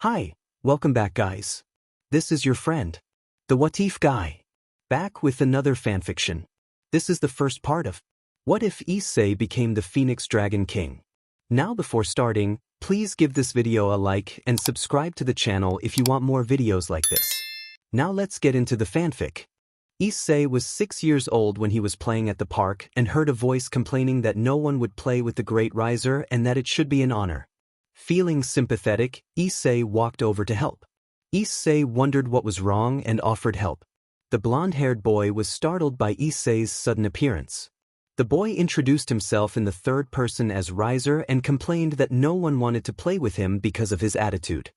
Hi, welcome back guys. This is your friend, the What If guy, back with another fanfiction. This is the first part of What If Issei Became the Phoenix Dragon King. Now before starting, please give this video a like and subscribe to the channel if you want more videos like this. Now let's get into the fanfic. Issei was 6 years old when he was playing at the park and heard a voice complaining that no one would play with the great riser and that it should be an honor. Feeling sympathetic, Issei walked over to help. Issei wondered what was wrong and offered help. The blonde-haired boy was startled by Issei's sudden appearance. The boy introduced himself in the third person as Riser and complained that no one wanted to play with him because of his attitude.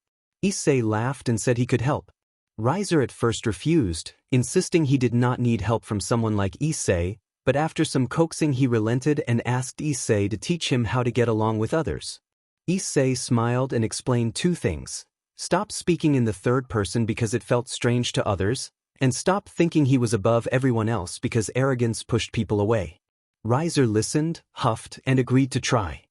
Issei laughed and said he could help. Riser at first refused, insisting he did not need help from someone like Issei, but after some coaxing he relented and asked Issei to teach him how to get along with others. Issei smiled and explained two things: stop speaking in the third person because it felt strange to others, and stop thinking he was above everyone else because arrogance pushed people away. Riser listened, huffed, and agreed to try.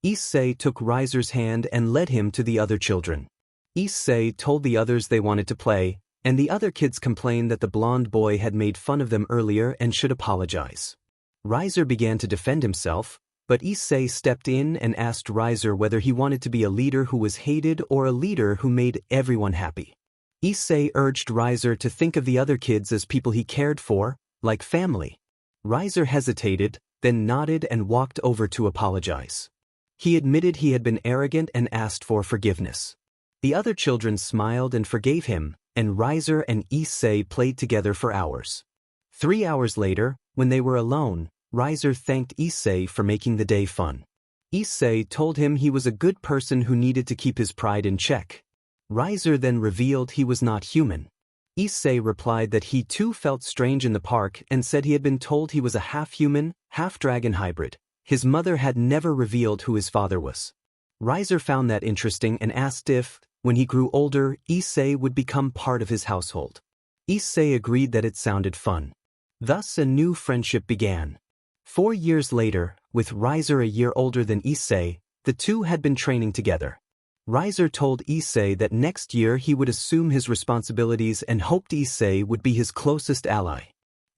Issei took Riser's hand and led him to the other children. Issei told the others they wanted to play, and the other kids complained that the blonde boy had made fun of them earlier and should apologize. Riser began to defend himself, but Issei stepped in and asked Riser whether he wanted to be a leader who was hated or a leader who made everyone happy. Issei urged Riser to think of the other kids as people he cared for, like family. Riser hesitated, then nodded and walked over to apologize. He admitted he had been arrogant and asked for forgiveness. The other children smiled and forgave him, and Riser and Issei played together for hours. 3 hours later, when they were alone, Riser thanked Issei for making the day fun. Issei told him he was a good person who needed to keep his pride in check. Riser then revealed he was not human. Issei replied that he too felt strange in the park and said he had been told he was a half-human, half-dragon hybrid. His mother had never revealed who his father was. Riser found that interesting and asked if, when he grew older, Issei would become part of his household. Issei agreed that it sounded fun. Thus a new friendship began. 4 years later, with Riser a year older than Issei, the two had been training together. Riser told Issei that next year he would assume his responsibilities and hoped Issei would be his closest ally.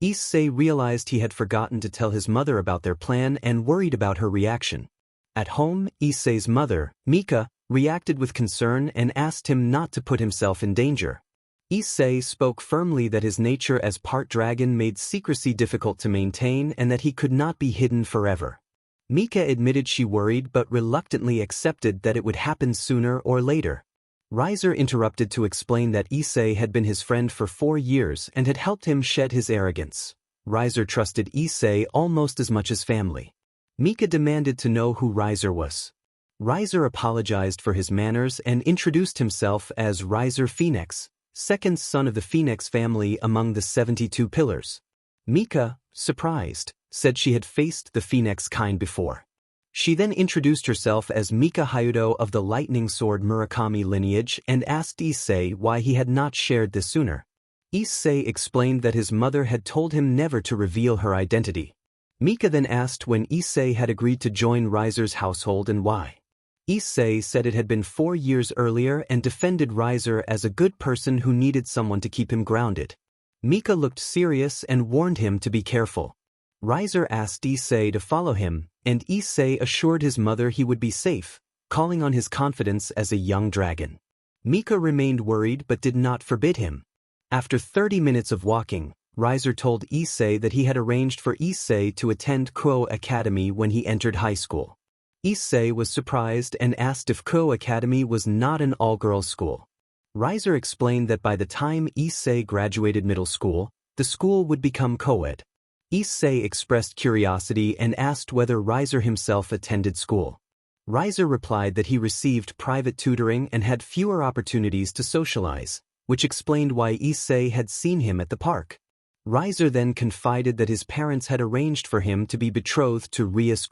Issei realized he had forgotten to tell his mother about their plan and worried about her reaction. At home, Issei's mother, Mika, reacted with concern and asked him not to put himself in danger. Issei spoke firmly that his nature as part dragon made secrecy difficult to maintain and that he could not be hidden forever. Mika admitted she worried but reluctantly accepted that it would happen sooner or later. Riser interrupted to explain that Issei had been his friend for 4 years and had helped him shed his arrogance. Riser trusted Issei almost as much as family. Mika demanded to know who Riser was. Riser apologized for his manners and introduced himself as Riser Phoenix, second son of the Phoenix family among the 72 pillars. Mika, surprised, said she had faced the Phoenix kind before. She then introduced herself as Mika Hyudo of the Lightning Sword Murakami lineage and asked Issei why he had not shared this sooner. Issei explained that his mother had told him never to reveal her identity. Mika then asked when Issei had agreed to join Riser's household and why. Issei said it had been 4 years earlier and defended Riser as a good person who needed someone to keep him grounded. Mika looked serious and warned him to be careful. Riser asked Issei to follow him, and Issei assured his mother he would be safe, calling on his confidence as a young dragon. Mika remained worried but did not forbid him. After 30 minutes of walking, Riser told Issei that he had arranged for Issei to attend Kuo Academy when he entered high school. Issei was surprised and asked if Kuo Academy was not an all-girls school. Riser explained that by the time Issei graduated middle school, the school would become co-ed. Issei expressed curiosity and asked whether Riser himself attended school. Riser replied that he received private tutoring and had fewer opportunities to socialize, which explained why Issei had seen him at the park. Riser then confided that his parents had arranged for him to be betrothed to Rias.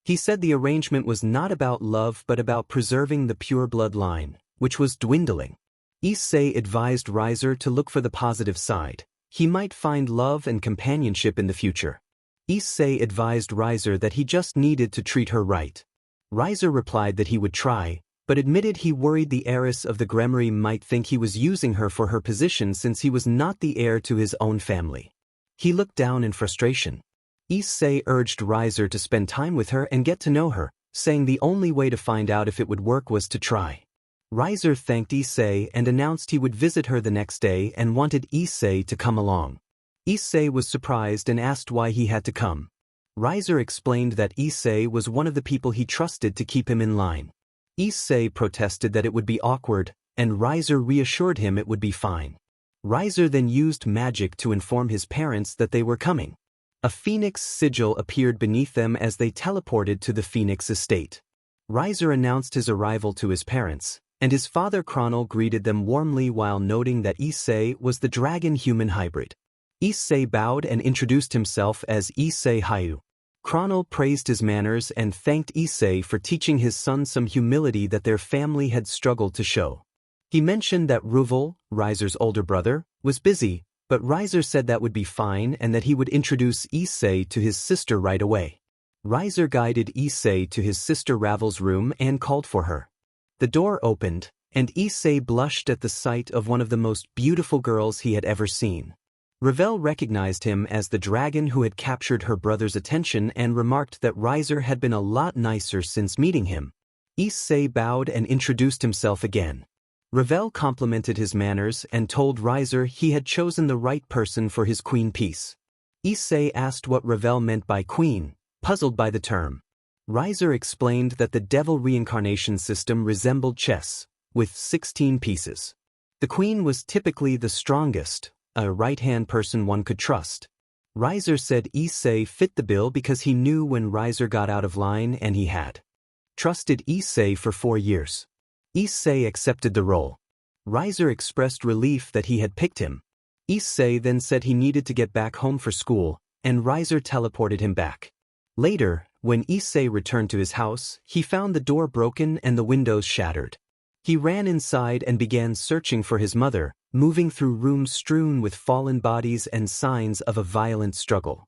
He said the arrangement was not about love but about preserving the pure bloodline, which was dwindling. Issei advised Riser to look for the positive side. He might find love and companionship in the future. Issei advised Riser that he just needed to treat her right. Riser replied that he would try, but admitted he worried the heiress of the grimoire might think he was using her for her position since he was not the heir to his own family. He looked down in frustration. Issei urged Riser to spend time with her and get to know her, saying the only way to find out if it would work was to try. Riser thanked Issei and announced he would visit her the next day and wanted Issei to come along. Issei was surprised and asked why he had to come. Riser explained that Issei was one of the people he trusted to keep him in line. Issei protested that it would be awkward, and Riser reassured him it would be fine. Riser then used magic to inform his parents that they were coming. A phoenix sigil appeared beneath them as they teleported to the phoenix estate. Riser announced his arrival to his parents, and his father Chronal greeted them warmly while noting that Issei was the dragon-human hybrid. Issei bowed and introduced himself as Issei Hayu. Chronal praised his manners and thanked Issei for teaching his son some humility that their family had struggled to show. He mentioned that Ravel, Riser's older brother, was busy, but Riser said that would be fine and that he would introduce Issei to his sister right away. Riser guided Issei to his sister Ravel's room and called for her. The door opened, and Issei blushed at the sight of one of the most beautiful girls he had ever seen. Ravel recognized him as the dragon who had captured her brother's attention and remarked that Riser had been a lot nicer since meeting him. Issei bowed and introduced himself again. Ravel complimented his manners and told Riser he had chosen the right person for his queen piece. Issei asked what Ravel meant by queen, puzzled by the term. Riser explained that the devil reincarnation system resembled chess, with 16 pieces. The queen was typically the strongest, a right-hand person one could trust. Riser said Issei fit the bill because he knew when Riser got out of line and he had trusted Issei for 4 years. Issei accepted the role. Riser expressed relief that he had picked him. Issei then said he needed to get back home for school, and Riser teleported him back. Later, when Issei returned to his house, he found the door broken and the windows shattered. He ran inside and began searching for his mother, moving through rooms strewn with fallen bodies and signs of a violent struggle.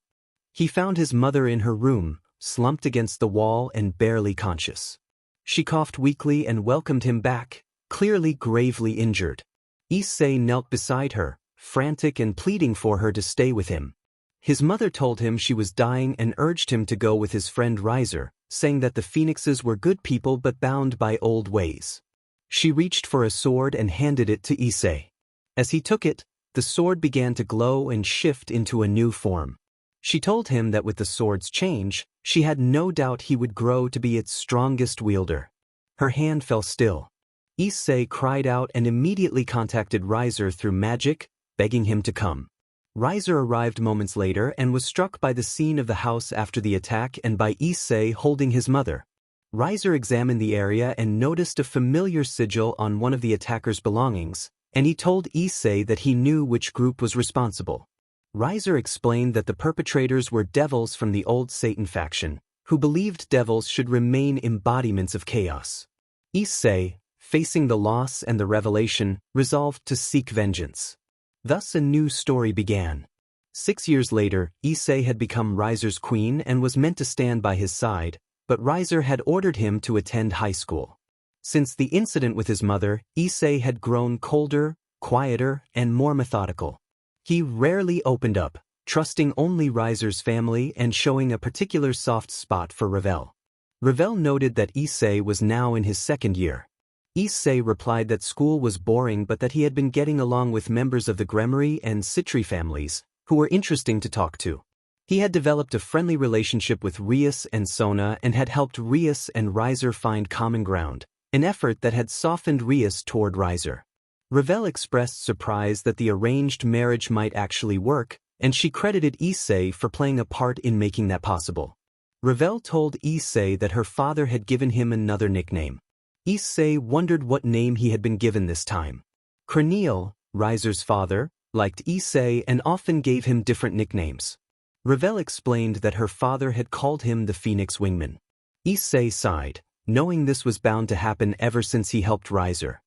He found his mother in her room, slumped against the wall and barely conscious. She coughed weakly and welcomed him back, clearly gravely injured. Issei knelt beside her, frantic and pleading for her to stay with him. His mother told him she was dying and urged him to go with his friend Riser, saying that the phoenixes were good people but bound by old ways. She reached for a sword and handed it to Issei. As he took it, the sword began to glow and shift into a new form. She told him that with the sword's change, she had no doubt he would grow to be its strongest wielder. Her hand fell still. Issei cried out and immediately contacted Riser through magic, begging him to come. Riser arrived moments later and was struck by the scene of the house after the attack and by Issei holding his mother. Riser examined the area and noticed a familiar sigil on one of the attacker's belongings, and he told Issei that he knew which group was responsible. Riser explained that the perpetrators were devils from the old Satan faction, who believed devils should remain embodiments of chaos. Issei, facing the loss and the revelation, resolved to seek vengeance. Thus a new story began. 6 years later, Issei had become Riser's queen and was meant to stand by his side, but Riser had ordered him to attend high school. Since the incident with his mother, Issei had grown colder, quieter, and more methodical. He rarely opened up, trusting only Riser's family and showing a particular soft spot for Ravel. Ravel noted that Issei was now in his 2nd year. Issei replied that school was boring but that he had been getting along with members of the grimoire and Citri families, who were interesting to talk to. He had developed a friendly relationship with Rias and Sona and had helped Rias and Riser find common ground, an effort that had softened Rias toward Riser. Ravel expressed surprise that the arranged marriage might actually work, and she credited Issei for playing a part in making that possible. Ravel told Issei that her father had given him another nickname. Issei wondered what name he had been given this time. Chronal, Riser's father, liked Issei and often gave him different nicknames. Ravel explained that her father had called him the Phoenix Wingman. Issei sighed, knowing this was bound to happen ever since he helped Riser.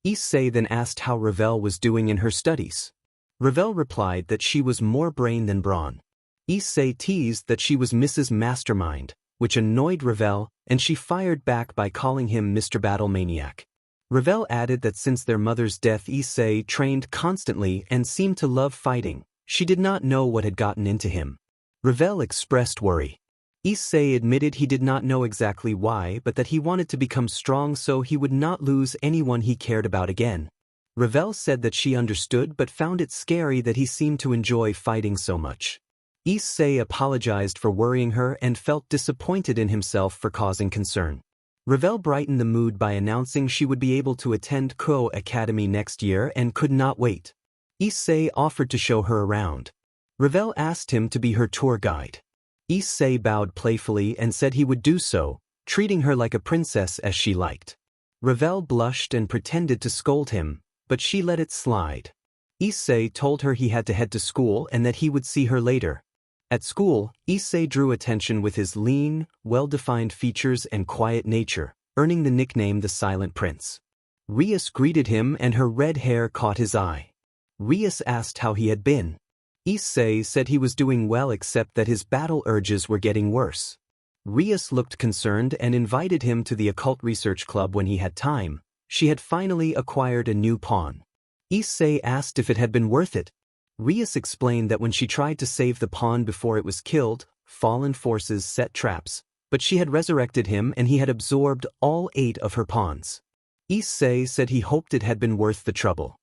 Issei then asked how Ravel was doing in her studies. Ravel replied that she was more brain than brawn. Issei teased that she was Mrs. Mastermind, which annoyed Ravel, and she fired back by calling him Mr. Battle Maniac. Ravel added that since their mother's death Issei trained constantly and seemed to love fighting, she did not know what had gotten into him. Ravel expressed worry. Issei admitted he did not know exactly why but that he wanted to become strong so he would not lose anyone he cared about again. Ravel said that she understood but found it scary that he seemed to enjoy fighting so much. Issei apologized for worrying her and felt disappointed in himself for causing concern. Ravel brightened the mood by announcing she would be able to attend Ko Academy next year and could not wait. Issei offered to show her around. Ravel asked him to be her tour guide. Issei bowed playfully and said he would do so, treating her like a princess as she liked. Ravel blushed and pretended to scold him, but she let it slide. Issei told her he had to head to school and that he would see her later. At school, Issei drew attention with his lean, well-defined features and quiet nature, earning the nickname the Silent Prince. Rias greeted him and her red hair caught his eye. Rias asked how he had been. Issei said he was doing well except that his battle urges were getting worse. Rias looked concerned and invited him to the occult research club when he had time. She had finally acquired a new pawn. Issei asked if it had been worth it. Rias explained that when she tried to save the pawn before it was killed, fallen forces set traps, but she had resurrected him and he had absorbed all 8 of her pawns. Issei said he hoped it had been worth the trouble.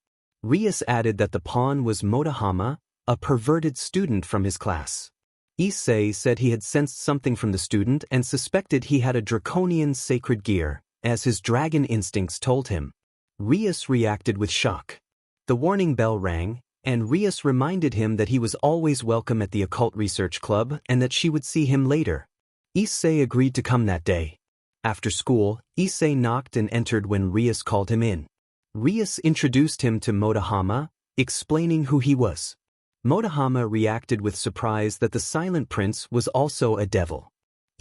Rias added that the pawn was Motohama, a perverted student from his class. Issei said he had sensed something from the student and suspected he had a draconian sacred gear, as his dragon instincts told him. Rias reacted with shock. The warning bell rang, and Rias reminded him that he was always welcome at the Occult Research Club and that she would see him later. Issei agreed to come that day. After school, Issei knocked and entered when Rias called him in. Rias introduced him to Motohama, explaining who he was. Motohama reacted with surprise that the Silent Prince was also a devil.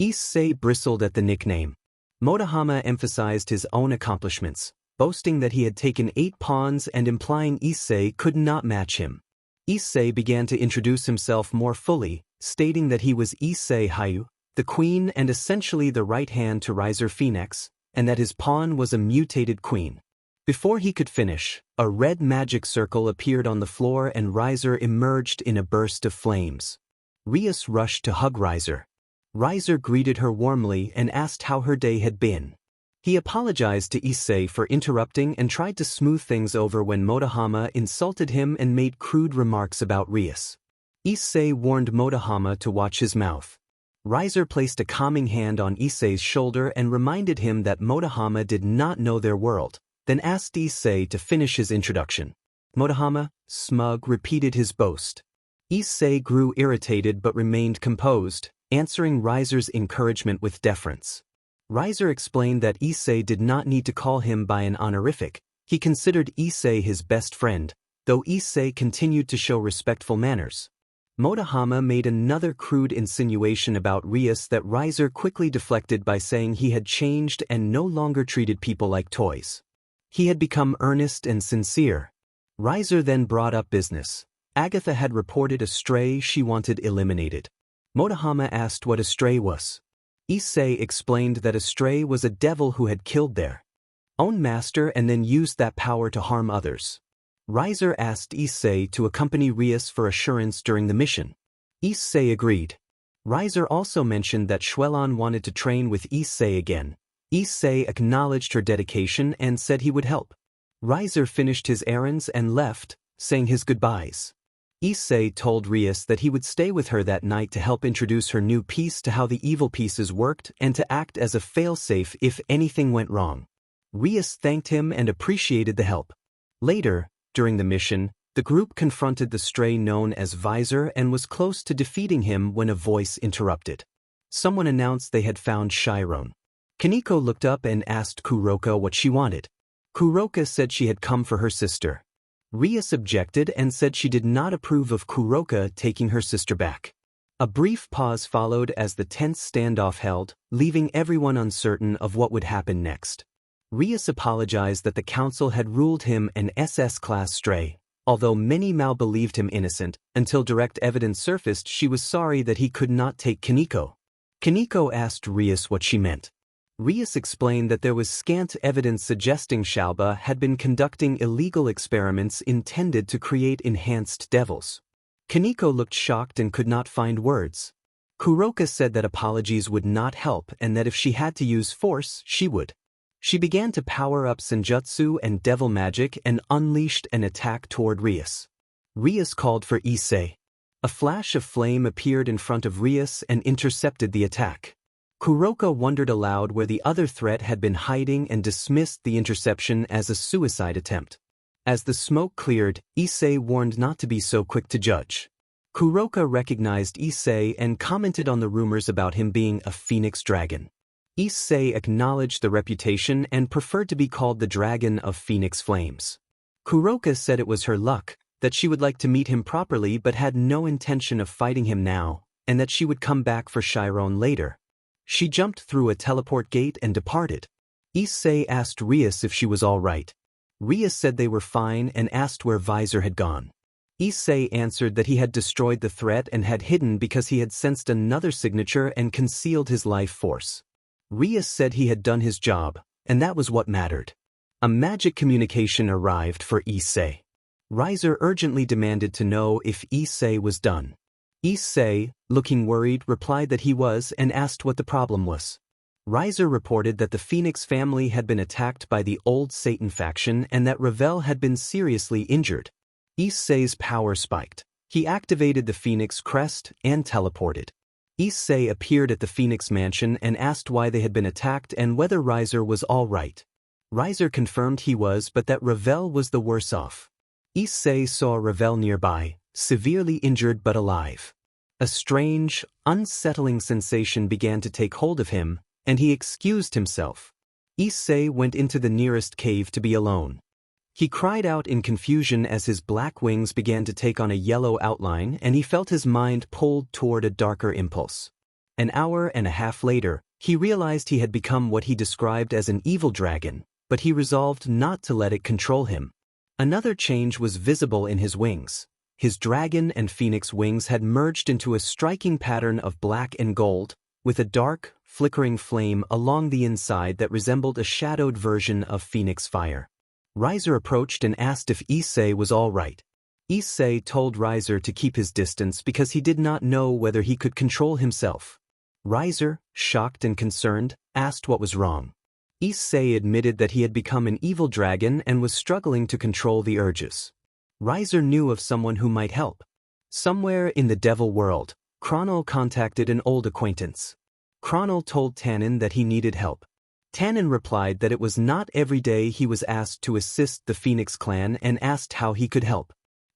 Issei bristled at the nickname. Motohama emphasized his own accomplishments, boasting that he had taken 8 pawns and implying Issei could not match him. Issei began to introduce himself more fully, stating that he was Issei Hayu, the queen and essentially the right hand to Riser Phoenix, and that his pawn was a mutated queen. Before he could finish, a red magic circle appeared on the floor and Riser emerged in a burst of flames. Rias rushed to hug Riser. Riser greeted her warmly and asked how her day had been. He apologized to Issei for interrupting and tried to smooth things over when Motohama insulted him and made crude remarks about Rias. Issei warned Motohama to watch his mouth. Riser placed a calming hand on Issei's shoulder and reminded him that Motohama did not know their world, then asked Issei to finish his introduction. Motohama, smug, repeated his boast. Issei grew irritated but remained composed, answering Riser's encouragement with deference. Riser explained that Issei did not need to call him by an honorific. He considered Issei his best friend, though Issei continued to show respectful manners. Motohama made another crude insinuation about Rias that Riser quickly deflected by saying he had changed and no longer treated people like toys. He had become earnest and sincere. Riser then brought up business. Agatha had reported a stray she wanted eliminated. Motohama asked what a stray was. Issei explained that a stray was a devil who had killed their own master and then used that power to harm others. Riser asked Issei to accompany Rias for assurance during the mission. Issei agreed. Riser also mentioned that Xuelan wanted to train with Issei again. Issei acknowledged her dedication and said he would help. Riser finished his errands and left, saying his goodbyes. Issei told Rias that he would stay with her that night to help introduce her new piece to how the evil pieces worked and to act as a failsafe if anything went wrong. Rias thanked him and appreciated the help. Later, during the mission, the group confronted the stray known as Visor and was close to defeating him when a voice interrupted. Someone announced they had found Chiron. Kaneko looked up and asked Kuroka what she wanted. Kuroka said she had come for her sister. Rias objected and said she did not approve of Kuroka taking her sister back. A brief pause followed as the tense standoff held, leaving everyone uncertain of what would happen next. Rias apologized that the council had ruled him an SS-class stray. Although many Mao believed him innocent, until direct evidence surfaced she was sorry that he could not take Kaneko. Kaneko asked Rias what she meant. Rias explained that there was scant evidence suggesting Shalba had been conducting illegal experiments intended to create enhanced devils. Kaneko looked shocked and could not find words. Kuroka said that apologies would not help and that if she had to use force, she would. She began to power up senjutsu and devil magic and unleashed an attack toward Rias. Rias called for Issei. A flash of flame appeared in front of Rias and intercepted the attack. Kuroka wondered aloud where the other threat had been hiding and dismissed the interception as a suicide attempt. As the smoke cleared, Issei warned not to be so quick to judge. Kuroka recognized Issei and commented on the rumors about him being a phoenix dragon. Issei acknowledged the reputation and preferred to be called the Dragon of Phoenix Flames. Kuroka said it was her luck, that she would like to meet him properly but had no intention of fighting him now, and that she would come back for Chiron later. She jumped through a teleport gate and departed. Issei asked Rias if she was all right. Rias said they were fine and asked where Visor had gone. Issei answered that he had destroyed the threat and had hidden because he had sensed another signature and concealed his life force. Rias said he had done his job, and that was what mattered. A magic communication arrived for Issei. Riser urgently demanded to know if Issei was done. Issei, looking worried, replied that he was and asked what the problem was. Riser reported that the Phoenix family had been attacked by the old Satan faction and that Ravel had been seriously injured. Issei's power spiked. He activated the Phoenix crest and teleported. Issei appeared at the Phoenix mansion and asked why they had been attacked and whether Riser was all right. Riser confirmed he was but that Ravel was the worse off. Issei saw Ravel nearby, severely injured but alive. A strange, unsettling sensation began to take hold of him, and he excused himself. Issei went into the nearest cave to be alone. He cried out in confusion as his black wings began to take on a yellow outline and he felt his mind pulled toward a darker impulse. An hour and a half later, he realized he had become what he described as an evil dragon, but he resolved not to let it control him. Another change was visible in his wings. His dragon and phoenix wings had merged into a striking pattern of black and gold, with a dark, flickering flame along the inside that resembled a shadowed version of phoenix fire. Riser approached and asked if Issei was all right. Issei told Riser to keep his distance because he did not know whether he could control himself. Riser, shocked and concerned, asked what was wrong. Issei admitted that he had become an evil dragon and was struggling to control the urges. Riser knew of someone who might help. Somewhere in the devil world, Chronal contacted an old acquaintance. Chronal told Tannen that he needed help. Tannen replied that it was not every day he was asked to assist the Phoenix clan and asked how he could help.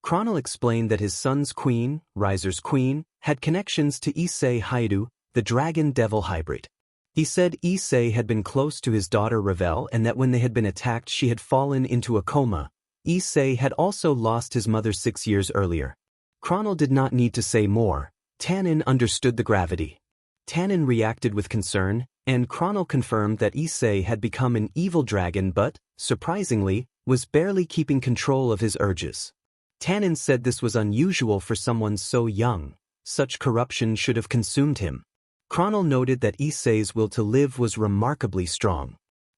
Chronal explained that his son's queen, Riser's queen, had connections to Issei Haidu, the dragon-devil hybrid. He said Issei had been close to his daughter Ravel and that when they had been attacked she had fallen into a coma. Issei had also lost his mother 6 years earlier. Chronal did not need to say more. Tannen understood the gravity. Tannen reacted with concern, and Chronal confirmed that Issei had become an evil dragon but, surprisingly, was barely keeping control of his urges. Tannen said this was unusual for someone so young. Such corruption should have consumed him. Chronal noted that Issei's will to live was remarkably strong.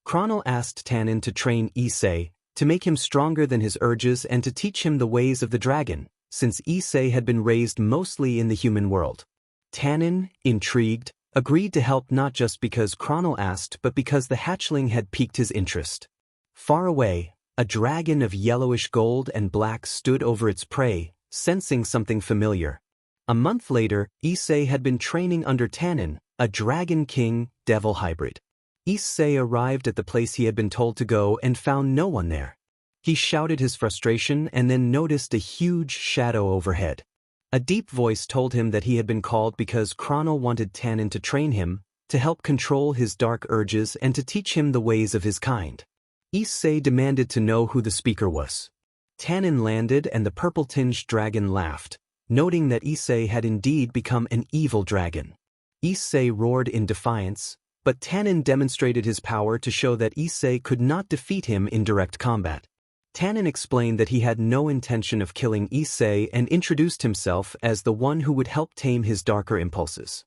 Chronal asked Tannen to train Issei, to make him stronger than his urges and to teach him the ways of the dragon, since Issei had been raised mostly in the human world. Tannen, intrigued, agreed to help not just because Chronal asked but because the hatchling had piqued his interest. Far away, a dragon of yellowish gold and black stood over its prey, sensing something familiar. A month later, Issei had been training under Tannen, a dragon king, devil hybrid. Issei arrived at the place he had been told to go and found no one there. He shouted his frustration and then noticed a huge shadow overhead. A deep voice told him that he had been called because Chronal wanted Tannen to train him, to help control his dark urges and to teach him the ways of his kind. Issei demanded to know who the speaker was. Tannen landed and the purple-tinged dragon laughed, noting that Issei had indeed become an evil dragon. Issei roared in defiance, but Tannen demonstrated his power to show that Issei could not defeat him in direct combat. Tannen explained that he had no intention of killing Issei and introduced himself as the one who would help tame his darker impulses.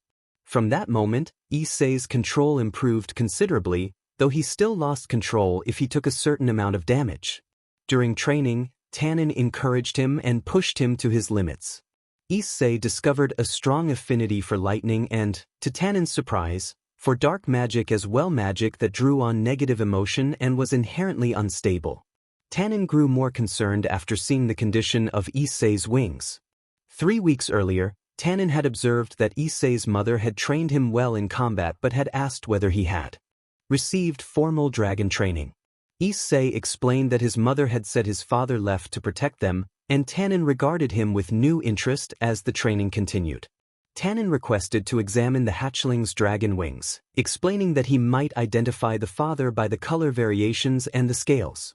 From that moment, Issei's control improved considerably, though he still lost control if he took a certain amount of damage. During training, Tannen encouraged him and pushed him to his limits. Issei discovered a strong affinity for lightning and, to Tannen's surprise, for dark magic as well, magic that drew on negative emotion and was inherently unstable. Tannen grew more concerned after seeing the condition of Issei's wings. 3 weeks earlier, Tannen had observed that Issei's mother had trained him well in combat but had asked whether he had received formal dragon training. Issei explained that his mother had said his father left to protect them, and Tannen regarded him with new interest as the training continued. Tannen requested to examine the hatchling's dragon wings, explaining that he might identify the father by the color variations and the scales.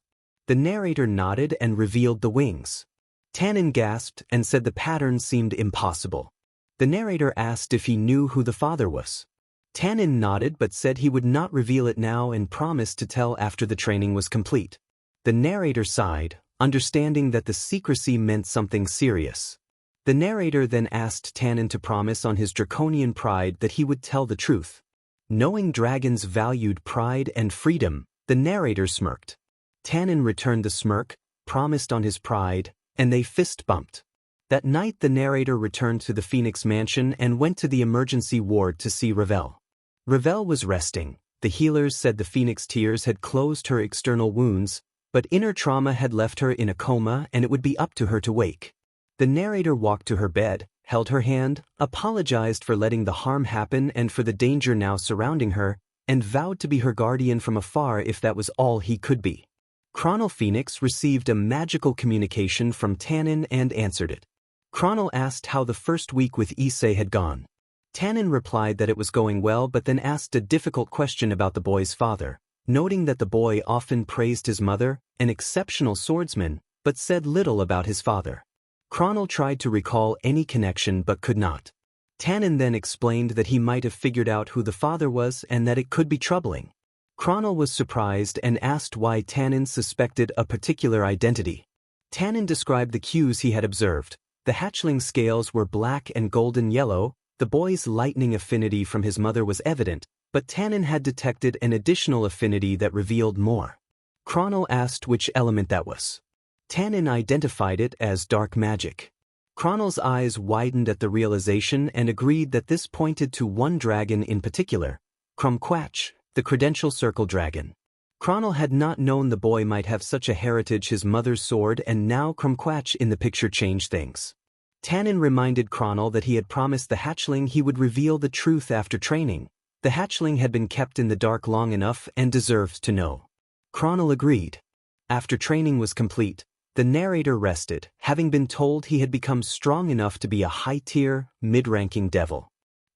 The narrator nodded and revealed the wings. Tannen gasped and said the pattern seemed impossible. The narrator asked if he knew who the father was. Tannen nodded but said he would not reveal it now and promised to tell after the training was complete. The narrator sighed, understanding that the secrecy meant something serious. The narrator then asked Tannen to promise on his draconian pride that he would tell the truth. Knowing dragons valued pride and freedom, the narrator smirked. Tannen returned the smirk, promised on his pride, and they fist-bumped. That night the narrator returned to the Phoenix mansion and went to the emergency ward to see Ravel. Ravel was resting. The healers said the Phoenix tears had closed her external wounds, but inner trauma had left her in a coma and it would be up to her to wake. The narrator walked to her bed, held her hand, apologized for letting the harm happen and for the danger now surrounding her, and vowed to be her guardian from afar if that was all he could be. Chronal Phoenix received a magical communication from Tannen and answered it. Chronal asked how the first week with Issei had gone. Tannen replied that it was going well but then asked a difficult question about the boy's father, noting that the boy often praised his mother, an exceptional swordsman, but said little about his father. Chronal tried to recall any connection but could not. Tannen then explained that he might have figured out who the father was and that it could be troubling. Chronal was surprised and asked why Tannen suspected a particular identity. Tannen described the cues he had observed. The hatchling scales were black and golden yellow. The boy's lightning affinity from his mother was evident, but Tannen had detected an additional affinity that revealed more. Chronal asked which element that was. Tannen identified it as dark magic. Chronal's eyes widened at the realization and agreed that this pointed to one dragon in particular, Crumquatch, the credential circle dragon. Chronal had not known the boy might have such a heritage, his mother's sword, and now Crumquatch in the picture changed things. Tannen reminded Chronal that he had promised the hatchling he would reveal the truth after training. The hatchling had been kept in the dark long enough and deserved to know. Chronal agreed. After training was complete, the narrator rested, having been told he had become strong enough to be a high-tier, mid-ranking devil.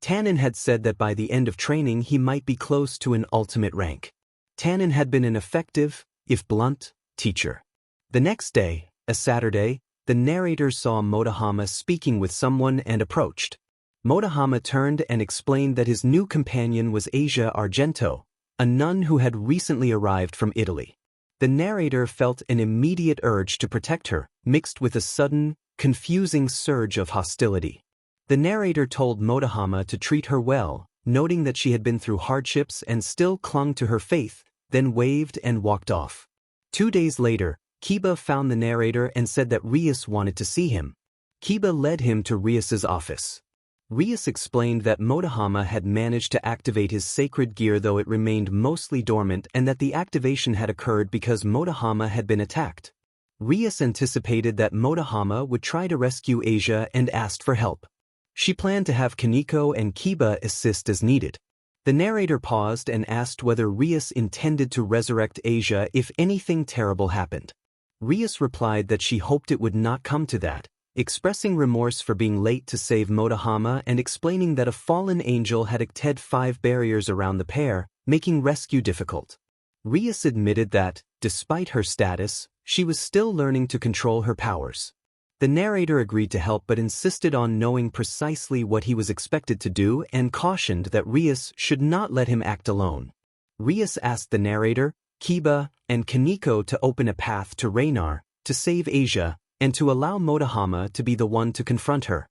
Tannen had said that by the end of training he might be close to an ultimate rank. Tannen had been an effective, if blunt, teacher. The next day, a Saturday, the narrator saw Motohama speaking with someone and approached. Motohama turned and explained that his new companion was Asia Argento, a nun who had recently arrived from Italy. The narrator felt an immediate urge to protect her, mixed with a sudden, confusing surge of hostility. The narrator told Motohama to treat her well, noting that she had been through hardships and still clung to her faith, then waved and walked off. 2 days later, Kiba found the narrator and said that Rias wanted to see him. Kiba led him to Rias's office. Rias explained that Motohama had managed to activate his sacred gear though it remained mostly dormant and that the activation had occurred because Motohama had been attacked. Rias anticipated that Motohama would try to rescue Asia and asked for help. She planned to have Kaneko and Kiba assist as needed. The narrator paused and asked whether Rias intended to resurrect Asia if anything terrible happened. Rias replied that she hoped it would not come to that, expressing remorse for being late to save Motohama and explaining that a fallen angel had acted 5 barriers around the pair, making rescue difficult. Rias admitted that, despite her status, she was still learning to control her powers. The narrator agreed to help but insisted on knowing precisely what he was expected to do and cautioned that Rias should not let him act alone. Rias asked the narrator, Kiba, and Kaneko to open a path to Raynar, to save Asia, and to allow Motohama to be the one to confront her.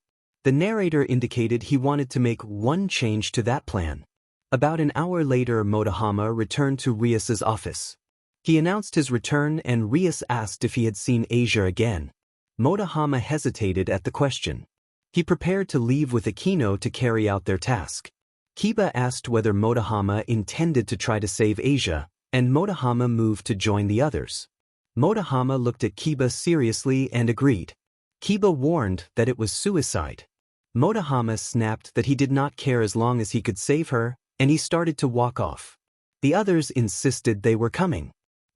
The narrator indicated he wanted to make one change to that plan. About an hour later, Motohama returned to Rias's office. He announced his return and Rias asked if he had seen Asia again. Motohama hesitated at the question. He prepared to leave with Akino to carry out their task. Kiba asked whether Motohama intended to try to save Asia, and Motohama moved to join the others. Motohama looked at Kiba seriously and agreed. Kiba warned that it was suicide. Motohama snapped that he did not care as long as he could save her, and he started to walk off. The others insisted they were coming.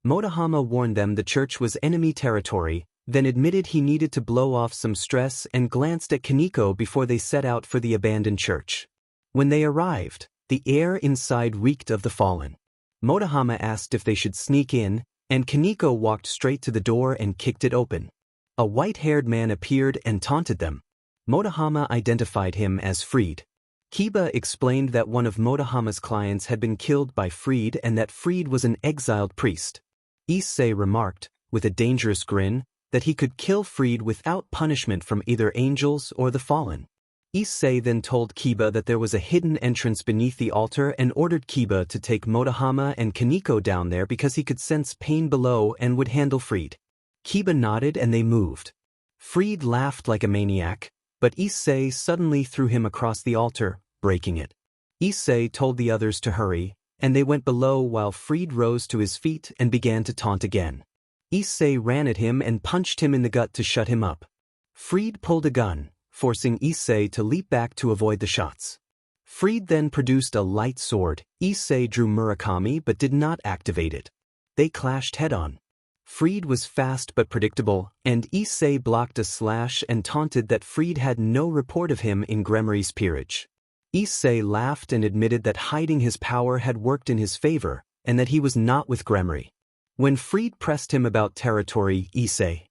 Motohama warned them the church was enemy territory, then admitted he needed to blow off some stress and glanced at Kaneko before they set out for the abandoned church. When they arrived, the air inside reeked of the fallen. Motohama asked if they should sneak in, and Kaneko walked straight to the door and kicked it open. A white-haired man appeared and taunted them. Motohama identified him as Freed. Kiba explained that one of Motohama's clients had been killed by Freed and that Freed was an exiled priest. Issei remarked, with a dangerous grin, that he could kill Freed without punishment from either angels or the fallen. Issei then told Kiba that there was a hidden entrance beneath the altar and ordered Kiba to take Motohama and Kaneko down there because he could sense pain below and would handle Freed. Kiba nodded and they moved. Freed laughed like a maniac, but Issei suddenly threw him across the altar, breaking it. Issei told the others to hurry, and they went below while Freed rose to his feet and began to taunt again. Issei ran at him and punched him in the gut to shut him up. Freed pulled a gun, forcing Issei to leap back to avoid the shots. Freed then produced a light sword. Issei drew Murakami but did not activate it. They clashed head-on. Freed was fast but predictable, and Issei blocked a slash and taunted that Freed had no report of him in Gremory's peerage. Issei laughed and admitted that hiding his power had worked in his favor, and that he was not with Gremory. When Freed pressed him about territory, Issei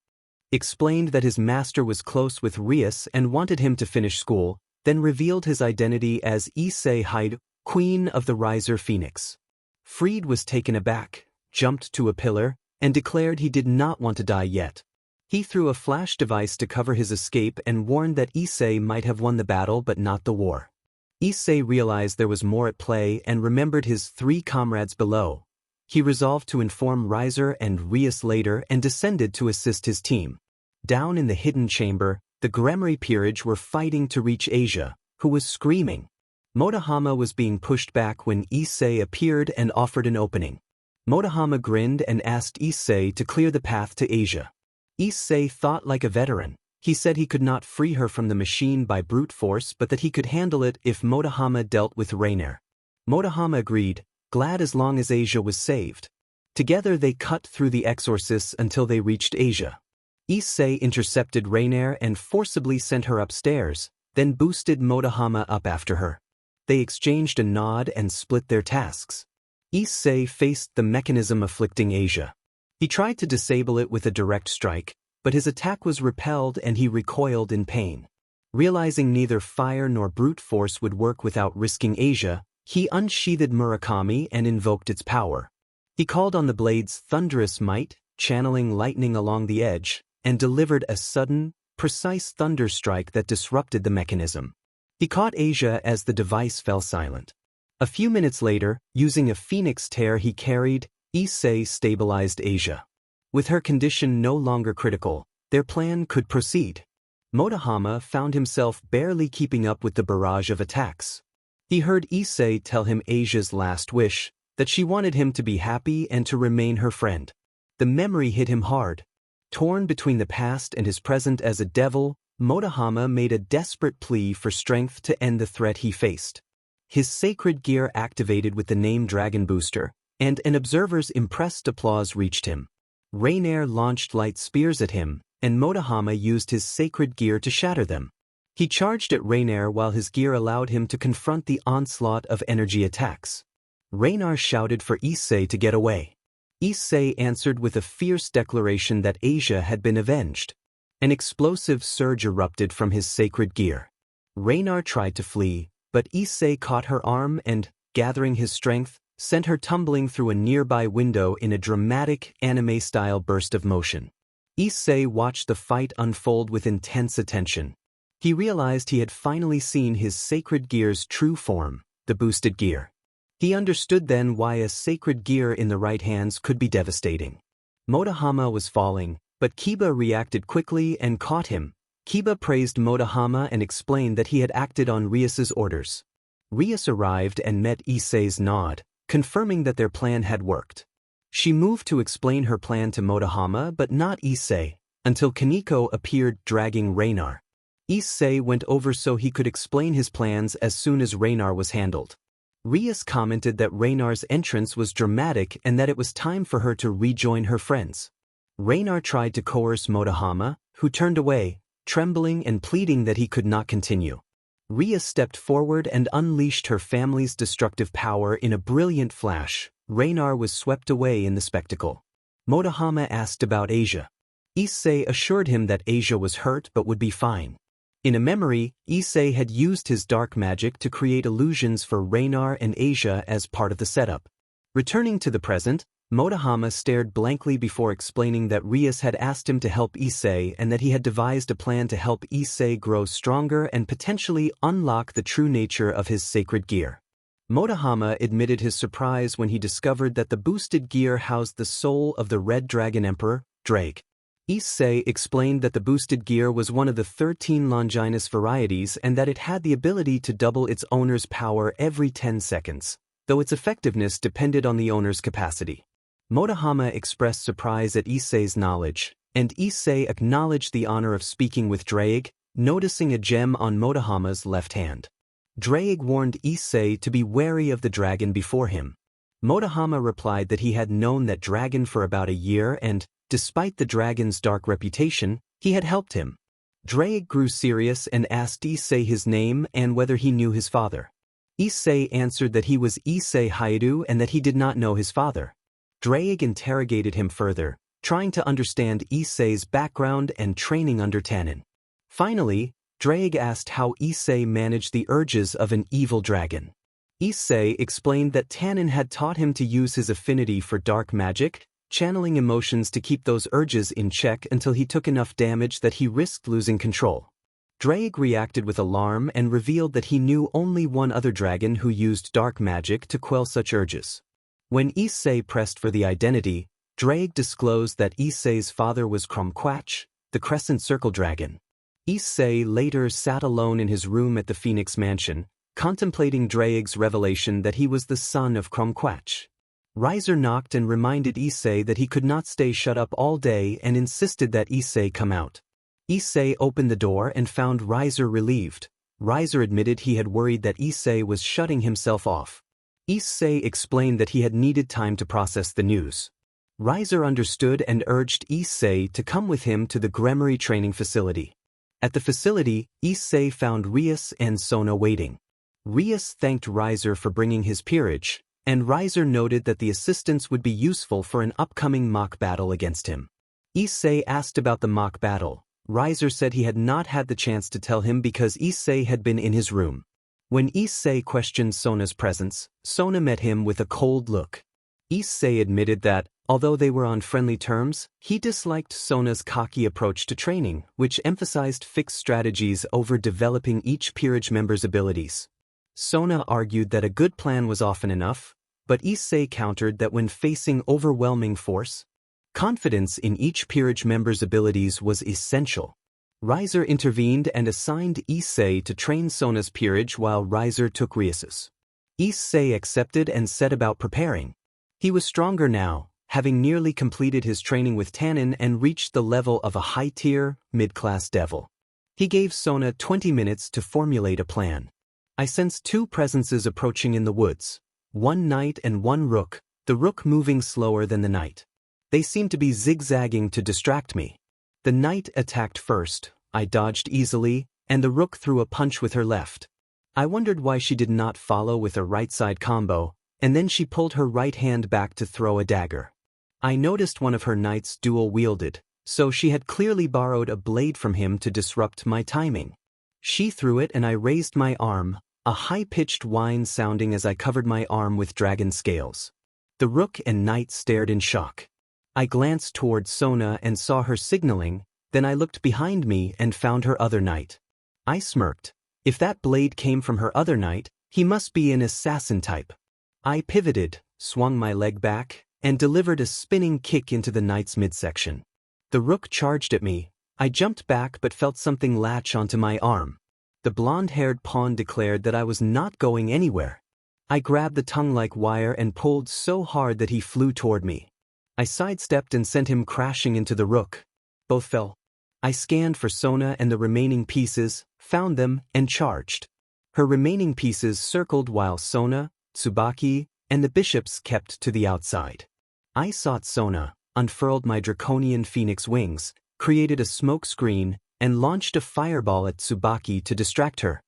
explained that his master was close with Rias and wanted him to finish school, then revealed his identity as Issei Hyde, Queen of the Riser Phoenix. Freed was taken aback, jumped to a pillar, and declared he did not want to die yet. He threw a flash device to cover his escape and warned that Issei might have won the battle but not the war. Issei realized there was more at play and remembered his 3 comrades below. He resolved to inform Riser and Rias later and descended to assist his team. Down in the hidden chamber, the Gremory peerage were fighting to reach Asia, who was screaming. Motohama was being pushed back when Issei appeared and offered an opening. Motohama grinned and asked Issei to clear the path to Asia. Issei thought like a veteran. He said he could not free her from the machine by brute force but that he could handle it if Motohama dealt with Rainer. Motohama agreed, glad as long as Asia was saved. Together they cut through the exorcists until they reached Asia. Issei intercepted Rainer and forcibly sent her upstairs, then boosted Motohama up after her. They exchanged a nod and split their tasks. Issei faced the mechanism afflicting Asia. He tried to disable it with a direct strike, but his attack was repelled and he recoiled in pain. Realizing neither fire nor brute force would work without risking Asia, he unsheathed Murakami and invoked its power. He called on the blade's thunderous might, channeling lightning along the edge, and delivered a sudden, precise thunder strike that disrupted the mechanism. He caught Asia as the device fell silent. A few minutes later, using a phoenix tear he carried, Issei stabilized Asia. With her condition no longer critical, their plan could proceed. Motohama found himself barely keeping up with the barrage of attacks. He heard Issei tell him Asia's last wish, that she wanted him to be happy and to remain her friend. The memory hit him hard. Torn between the past and his present as a devil, Motohama made a desperate plea for strength to end the threat he faced. His sacred gear activated with the name Dragon Booster, and an observer's impressed applause reached him. Rainer launched light spears at him, and Motohama used his sacred gear to shatter them. He charged at Rainer while his gear allowed him to confront the onslaught of energy attacks. Rainer shouted for Issei to get away. Issei answered with a fierce declaration that Asia had been avenged. An explosive surge erupted from his sacred gear. Rainer tried to flee, but Issei caught her arm and, gathering his strength, sent her tumbling through a nearby window in a dramatic anime-style burst of motion. Issei watched the fight unfold with intense attention. He realized he had finally seen his sacred gear's true form, the boosted gear. He understood then why a sacred gear in the right hands could be devastating. Motohama was falling, but Kiba reacted quickly and caught him. Kiba praised Motohama and explained that he had acted on Rias's orders. Rias arrived and met Issei's nod, confirming that their plan had worked. She moved to explain her plan to Motohama but not Issei, until Kaneko appeared dragging Reinar. Issei went over so he could explain his plans as soon as Reinar was handled. Rias commented that Reinar's entrance was dramatic and that it was time for her to rejoin her friends. Reinar tried to coerce Motohama, who turned away, trembling and pleading that he could not continue. Rias stepped forward and unleashed her family's destructive power in a brilliant flash. Reinar was swept away in the spectacle. Motohama asked about Asia. Issei assured him that Asia was hurt but would be fine. In a memory, Issei had used his dark magic to create illusions for Reinar and Asia as part of the setup. Returning to the present, Motohama stared blankly before explaining that Rias had asked him to help Issei and that he had devised a plan to help Issei grow stronger and potentially unlock the true nature of his sacred gear. Motohama admitted his surprise when he discovered that the boosted gear housed the soul of the Red Dragon Emperor, Drake. Issei explained that the boosted gear was one of the 13 Longinus varieties and that it had the ability to double its owner's power every 10 seconds, though its effectiveness depended on the owner's capacity. Motohama expressed surprise at Issei's knowledge, and Issei acknowledged the honor of speaking with Drake, noticing a gem on Motohama's left hand. Drake warned Issei to be wary of the dragon before him. Motohama replied that he had known that dragon for about a year and, despite the dragon's dark reputation, he had helped him. Drake grew serious and asked Issei his name and whether he knew his father. Issei answered that he was Issei Haidu and that he did not know his father. Drake interrogated him further, trying to understand Issei's background and training under Tannen. Finally, Drake asked how Issei managed the urges of an evil dragon. Issei explained that Tannen had taught him to use his affinity for dark magic, channeling emotions to keep those urges in check until he took enough damage that he risked losing control. Drake reacted with alarm and revealed that he knew only one other dragon who used dark magic to quell such urges. When Issei pressed for the identity, Drake disclosed that Issei's father was Cromquatch, the Crescent Circle Dragon. Issei later sat alone in his room at the Phoenix Mansion, contemplating Drake's revelation that he was the son of Cromquatch. Riser knocked and reminded Issei that he could not stay shut up all day and insisted that Issei come out. Issei opened the door and found Riser relieved. Riser admitted he had worried that Issei was shutting himself off. Issei explained that he had needed time to process the news. Riser understood and urged Issei to come with him to the Gremory training facility. At the facility, Issei found Rias and Sona waiting. Rias thanked Riser for bringing his peerage, and Riser noted that the assistance would be useful for an upcoming mock battle against him. Issei asked about the mock battle. Riser said he had not had the chance to tell him because Issei had been in his room. When Issei questioned Sona's presence, Sona met him with a cold look. Issei admitted that, although they were on friendly terms, he disliked Sona's cocky approach to training, which emphasized fixed strategies over developing each peerage member's abilities. Sona argued that a good plan was often enough, but Issei countered that when facing overwhelming force, confidence in each peerage member's abilities was essential. Riser intervened and assigned Issei to train Sona's peerage while Riser took Rias's. Issei accepted and set about preparing. He was stronger now, having nearly completed his training with Tannen and reached the level of a high-tier, mid-class devil. He gave Sona 20 minutes to formulate a plan. I sensed two presences approaching in the woods, one knight and one rook, the rook moving slower than the knight. They seemed to be zigzagging to distract me. The knight attacked first, I dodged easily, and the rook threw a punch with her left. I wondered why she did not follow with a right-side combo, and then she pulled her right hand back to throw a dagger. I noticed one of her knights dual-wielded, so she had clearly borrowed a blade from him to disrupt my timing. She threw it and I raised my arm, a high-pitched whine sounding as I covered my arm with dragon scales. The rook and knight stared in shock. I glanced toward Sona and saw her signaling, then I looked behind me and found her other knight. I smirked. If that blade came from her other knight, he must be an assassin type. I pivoted, swung my leg back, and delivered a spinning kick into the knight's midsection. The rook charged at me. I jumped back but felt something latch onto my arm. The blonde-haired pawn declared that I was not going anywhere. I grabbed the tongue-like wire and pulled so hard that he flew toward me. I sidestepped and sent him crashing into the rook. Both fell. I scanned for Sona and the remaining pieces, found them, and charged. Her remaining pieces circled while Sona, Tsubaki, and the bishops kept to the outside. I sought Sona, unfurled my draconian phoenix wings, created a smoke screen, and launched a fireball at Tsubaki to distract her.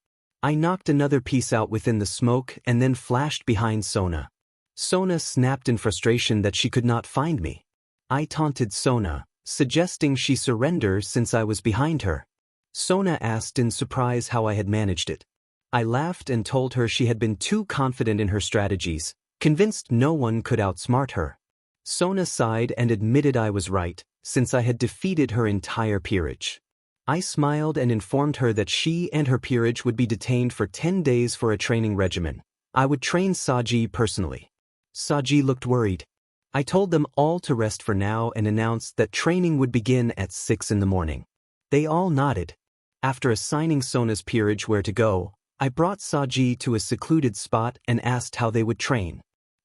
I knocked another piece out within the smoke and then flashed behind Sona. Sona snapped in frustration that she could not find me. I taunted Sona, suggesting she surrender since I was behind her. Sona asked in surprise how I had managed it. I laughed and told her she had been too confident in her strategies, convinced no one could outsmart her. Sona sighed and admitted I was right, since I had defeated her entire peerage. I smiled and informed her that she and her peerage would be detained for 10 days for a training regimen. I would train Saji personally. Saji looked worried. I told them all to rest for now and announced that training would begin at 6 in the morning. They all nodded. After assigning Sona's peerage where to go, I brought Saji to a secluded spot and asked how they would train.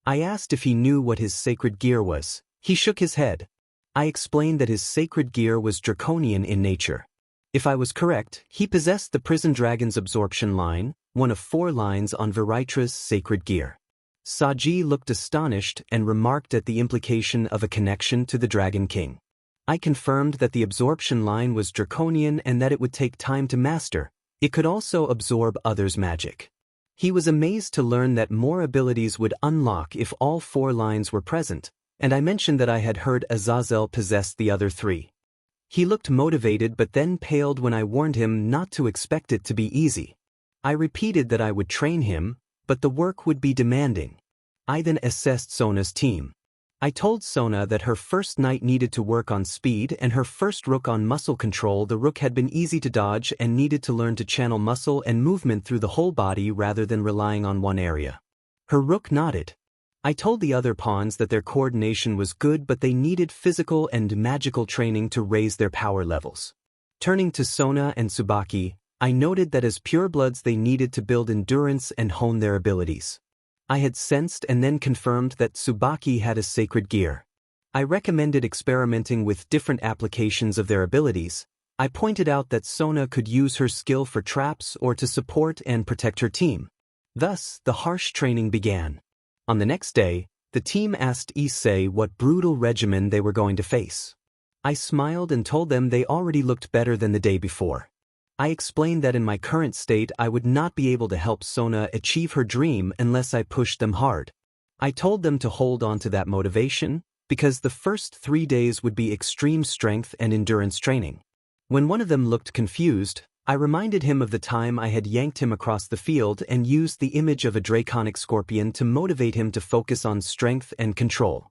I asked if he knew what his sacred gear was. He shook his head. I explained that his sacred gear was draconian in nature. If I was correct, he possessed the Prison Dragon's absorption line, one of 4 lines on Viritra's sacred gear. Saji looked astonished and remarked at the implication of a connection to the Dragon King. I confirmed that the absorption line was draconian and that it would take time to master. It could also absorb others' magic. He was amazed to learn that more abilities would unlock if all 4 lines were present, and I mentioned that I had heard Azazel possessed the other 3. He looked motivated but then paled when I warned him not to expect it to be easy. I repeated that I would train him, but the work would be demanding. I then assessed Sona's team. I told Sona that her first knight needed to work on speed and her first rook on muscle control. The rook had been easy to dodge and needed to learn to channel muscle and movement through the whole body rather than relying on one area. Her rook nodded. I told the other pawns that their coordination was good but they needed physical and magical training to raise their power levels. Turning to Sona and Tsubaki, I noted that as purebloods they needed to build endurance and hone their abilities. I had sensed and then confirmed that Tsubaki had a sacred gear. I recommended experimenting with different applications of their abilities. I pointed out that Sona could use her skill for traps or to support and protect her team. Thus, the harsh training began. On the next day, the team asked Issei what brutal regimen they were going to face. I smiled and told them they already looked better than the day before. I explained that in my current state I would not be able to help Sona achieve her dream unless I pushed them hard. I told them to hold on to that motivation, because the first 3 days would be extreme strength and endurance training. When one of them looked confused, I reminded him of the time I had yanked him across the field and used the image of a draconic scorpion to motivate him to focus on strength and control.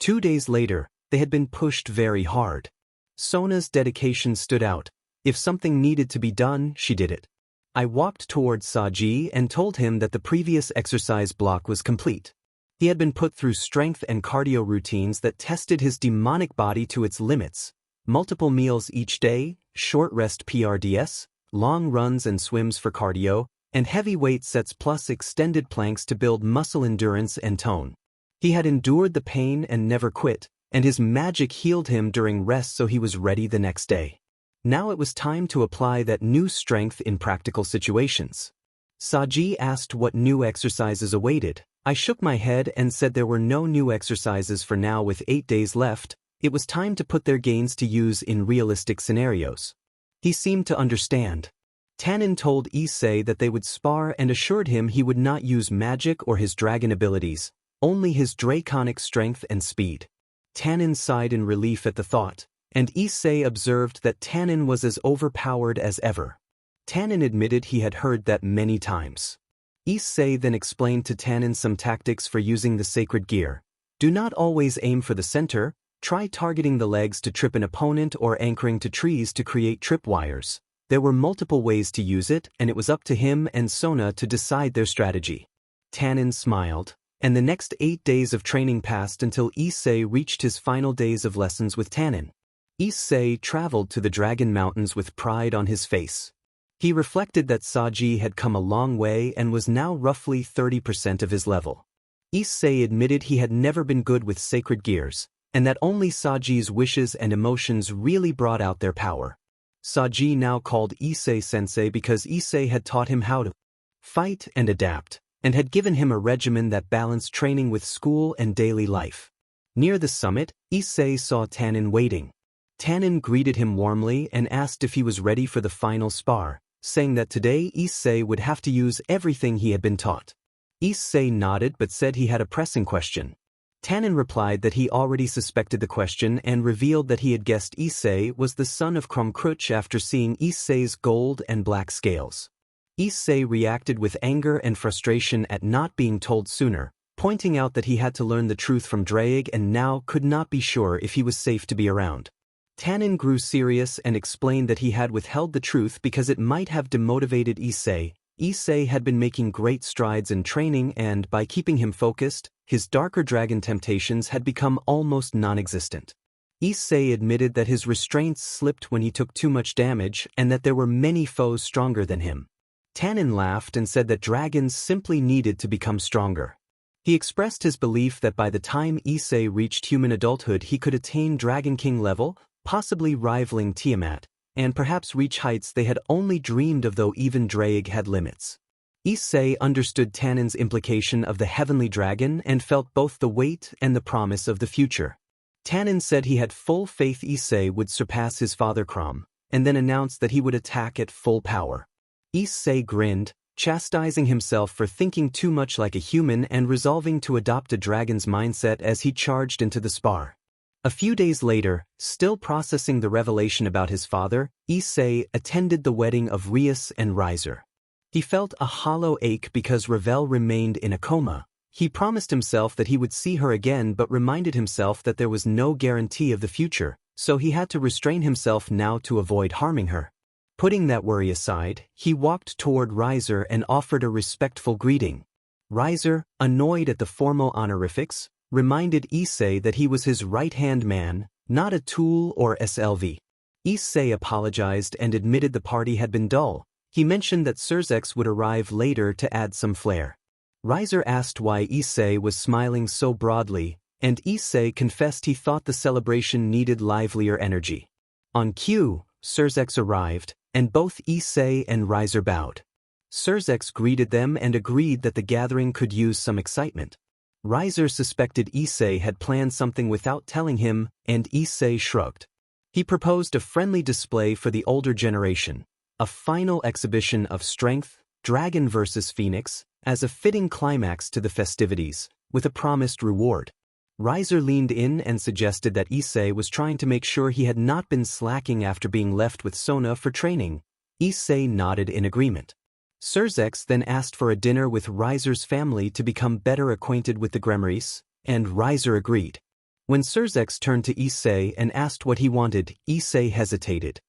2 days later, they had been pushed very hard. Sona's dedication stood out. If something needed to be done, she did it. I walked towards Saji and told him that the previous exercise block was complete. He had been put through strength and cardio routines that tested his demonic body to its limits. Multiple meals each day, short rest PRDS, long runs and swims for cardio, and heavy weight sets plus extended planks to build muscle endurance and tone. He had endured the pain and never quit, and his magic healed him during rest so he was ready the next day. Now it was time to apply that new strength in practical situations. Saji asked what new exercises awaited. I shook my head and said there were no new exercises for now. With 8 days left, it was time to put their gains to use in realistic scenarios. He seemed to understand. Tannen told Issei that they would spar and assured him he would not use magic or his dragon abilities, only his draconic strength and speed. Tannen sighed in relief at the thought, and Issei observed that Tannen was as overpowered as ever. Tannen admitted he had heard that many times. Issei then explained to Tannen some tactics for using the sacred gear. Do not always aim for the center, try targeting the legs to trip an opponent or anchoring to trees to create tripwires. There were multiple ways to use it, and it was up to him and Sona to decide their strategy. Tannen smiled, and the next 8 days of training passed until Issei reached his final days of lessons with Tannen. Issei traveled to the Dragon Mountains with pride on his face. He reflected that Saji had come a long way and was now roughly 30% of his level. Issei admitted he had never been good with sacred gears, and that only Saji's wishes and emotions really brought out their power. Saji now called Issei sensei because Issei had taught him how to fight and adapt, and had given him a regimen that balanced training with school and daily life. Near the summit, Issei saw Tannen waiting. Tannen greeted him warmly and asked if he was ready for the final spar, saying that today Issei would have to use everything he had been taught. Issei nodded but said he had a pressing question. Tannen replied that he already suspected the question and revealed that he had guessed Issei was the son of Kromkruch after seeing Issei's gold and black scales. Issei reacted with anger and frustration at not being told sooner, pointing out that he had to learn the truth from Draig and now could not be sure if he was safe to be around. Tannen grew serious and explained that he had withheld the truth because it might have demotivated Issei. Issei had been making great strides in training and, by keeping him focused, his darker dragon temptations had become almost non-existent. Issei admitted that his restraints slipped when he took too much damage and that there were many foes stronger than him. Tannen laughed and said that dragons simply needed to become stronger. He expressed his belief that by the time Issei reached human adulthood he could attain Dragon King level, possibly rivaling Tiamat, and perhaps reach heights they had only dreamed of, though even Draig had limits. Issei understood Tannen's implication of the heavenly dragon and felt both the weight and the promise of the future. Tannen said he had full faith Issei would surpass his father Krom, and then announced that he would attack at full power. Issei grinned, chastising himself for thinking too much like a human and resolving to adopt a dragon's mindset as he charged into the spar. A few days later, still processing the revelation about his father, Issei attended the wedding of Rias and Riser. He felt a hollow ache because Ravel remained in a coma. He promised himself that he would see her again but reminded himself that there was no guarantee of the future, so he had to restrain himself now to avoid harming her. Putting that worry aside, he walked toward Riser and offered a respectful greeting. Riser, annoyed at the formal honorifics, reminded Issei that he was his right-hand man, not a tool or SLV. Issei apologized and admitted the party had been dull. He mentioned that Surzex would arrive later to add some flair. Riser asked why Issei was smiling so broadly, and Issei confessed he thought the celebration needed livelier energy. On cue, Surzex arrived, and both Issei and Riser bowed. Surzex greeted them and agreed that the gathering could use some excitement. Riser suspected Issei had planned something without telling him, and Issei shrugged. He proposed a friendly display for the older generation, a final exhibition of strength, dragon versus phoenix, as a fitting climax to the festivities, with a promised reward. Riser leaned in and suggested that Issei was trying to make sure he had not been slacking after being left with Sona for training. Issei nodded in agreement. Surzex then asked for a dinner with Riser's family to become better acquainted with the Gremmeries, and Riser agreed. When Surzex turned to Issei and asked what he wanted, Issei hesitated.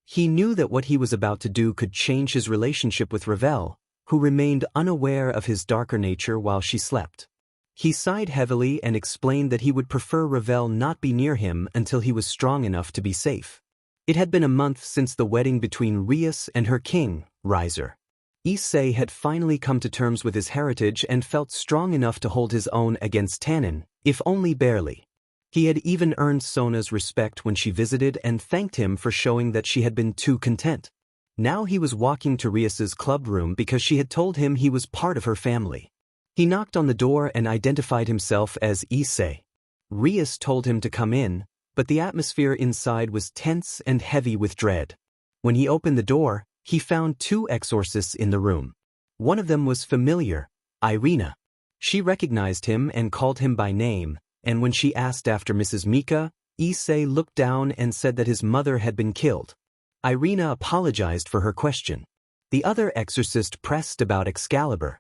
He knew that what he was about to do could change his relationship with Ravel, who remained unaware of his darker nature while she slept. He sighed heavily and explained that he would prefer Ravel not be near him until he was strong enough to be safe. It had been a month since the wedding between Rias and her king, Riser. Issei had finally come to terms with his heritage and felt strong enough to hold his own against Tannen, if only barely. He had even earned Sona's respect when she visited and thanked him for showing that she had been too content. Now he was walking to Rias's club room because she had told him he was part of her family. He knocked on the door and identified himself as Issei. Rias told him to come in, but the atmosphere inside was tense and heavy with dread. When he opened the door, he found two exorcists in the room. One of them was familiar, Irina. She recognized him and called him by name, and when she asked after Mrs. Mika, Issei looked down and said that his mother had been killed. Irina apologized for her question. The other exorcist pressed about Excalibur.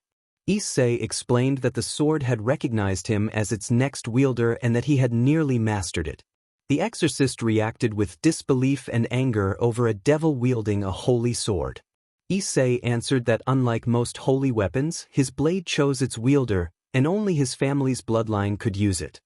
Issei explained that the sword had recognized him as its next wielder and that he had nearly mastered it. The exorcist reacted with disbelief and anger over a devil wielding a holy sword. Issei answered that unlike most holy weapons, his blade chose its wielder, and only his family's bloodline could use it.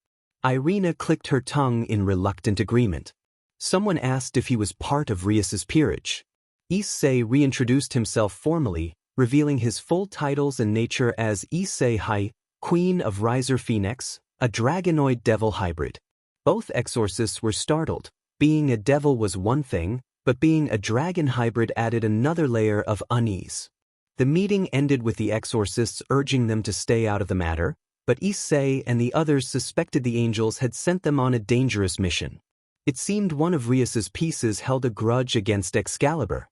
Irina clicked her tongue in reluctant agreement. Someone asked if he was part of Rias's peerage. Issei reintroduced himself formally, revealing his full titles and nature as Issei, Queen of Riser Phoenix, a dragonoid devil hybrid. Both exorcists were startled. Being a devil was one thing, but being a dragon hybrid added another layer of unease. The meeting ended with the exorcists urging them to stay out of the matter, but Issei and the others suspected the angels had sent them on a dangerous mission. It seemed one of Rias's pieces held a grudge against Excalibur.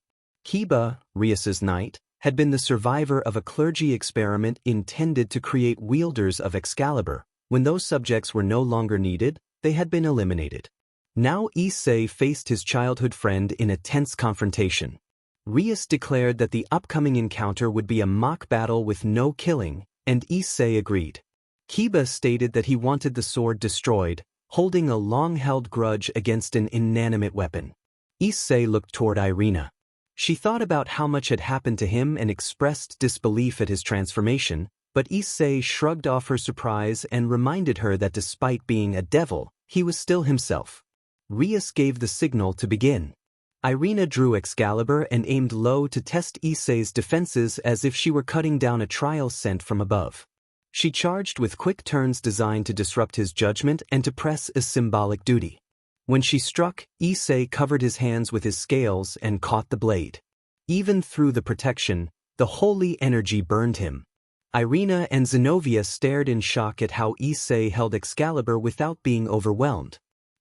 Kiba, Rias's knight, had been the survivor of a clergy experiment intended to create wielders of Excalibur. When those subjects were no longer needed, they had been eliminated. Now Issei faced his childhood friend in a tense confrontation. Rias declared that the upcoming encounter would be a mock battle with no killing, and Issei agreed. Kiba stated that he wanted the sword destroyed, holding a long-held grudge against an inanimate weapon. Issei looked toward Irina. She thought about how much had happened to him and expressed disbelief at his transformation, but Issei shrugged off her surprise and reminded her that despite being a devil, he was still himself. Rias gave the signal to begin. Irina drew Excalibur and aimed low to test Issei's defenses as if she were cutting down a trial sent from above. She charged with quick turns designed to disrupt his judgment and to press a symbolic duty. When she struck, Issei covered his hands with his scales and caught the blade. Even through the protection, the holy energy burned him. Irina and Zenobia stared in shock at how Issei held Excalibur without being overwhelmed.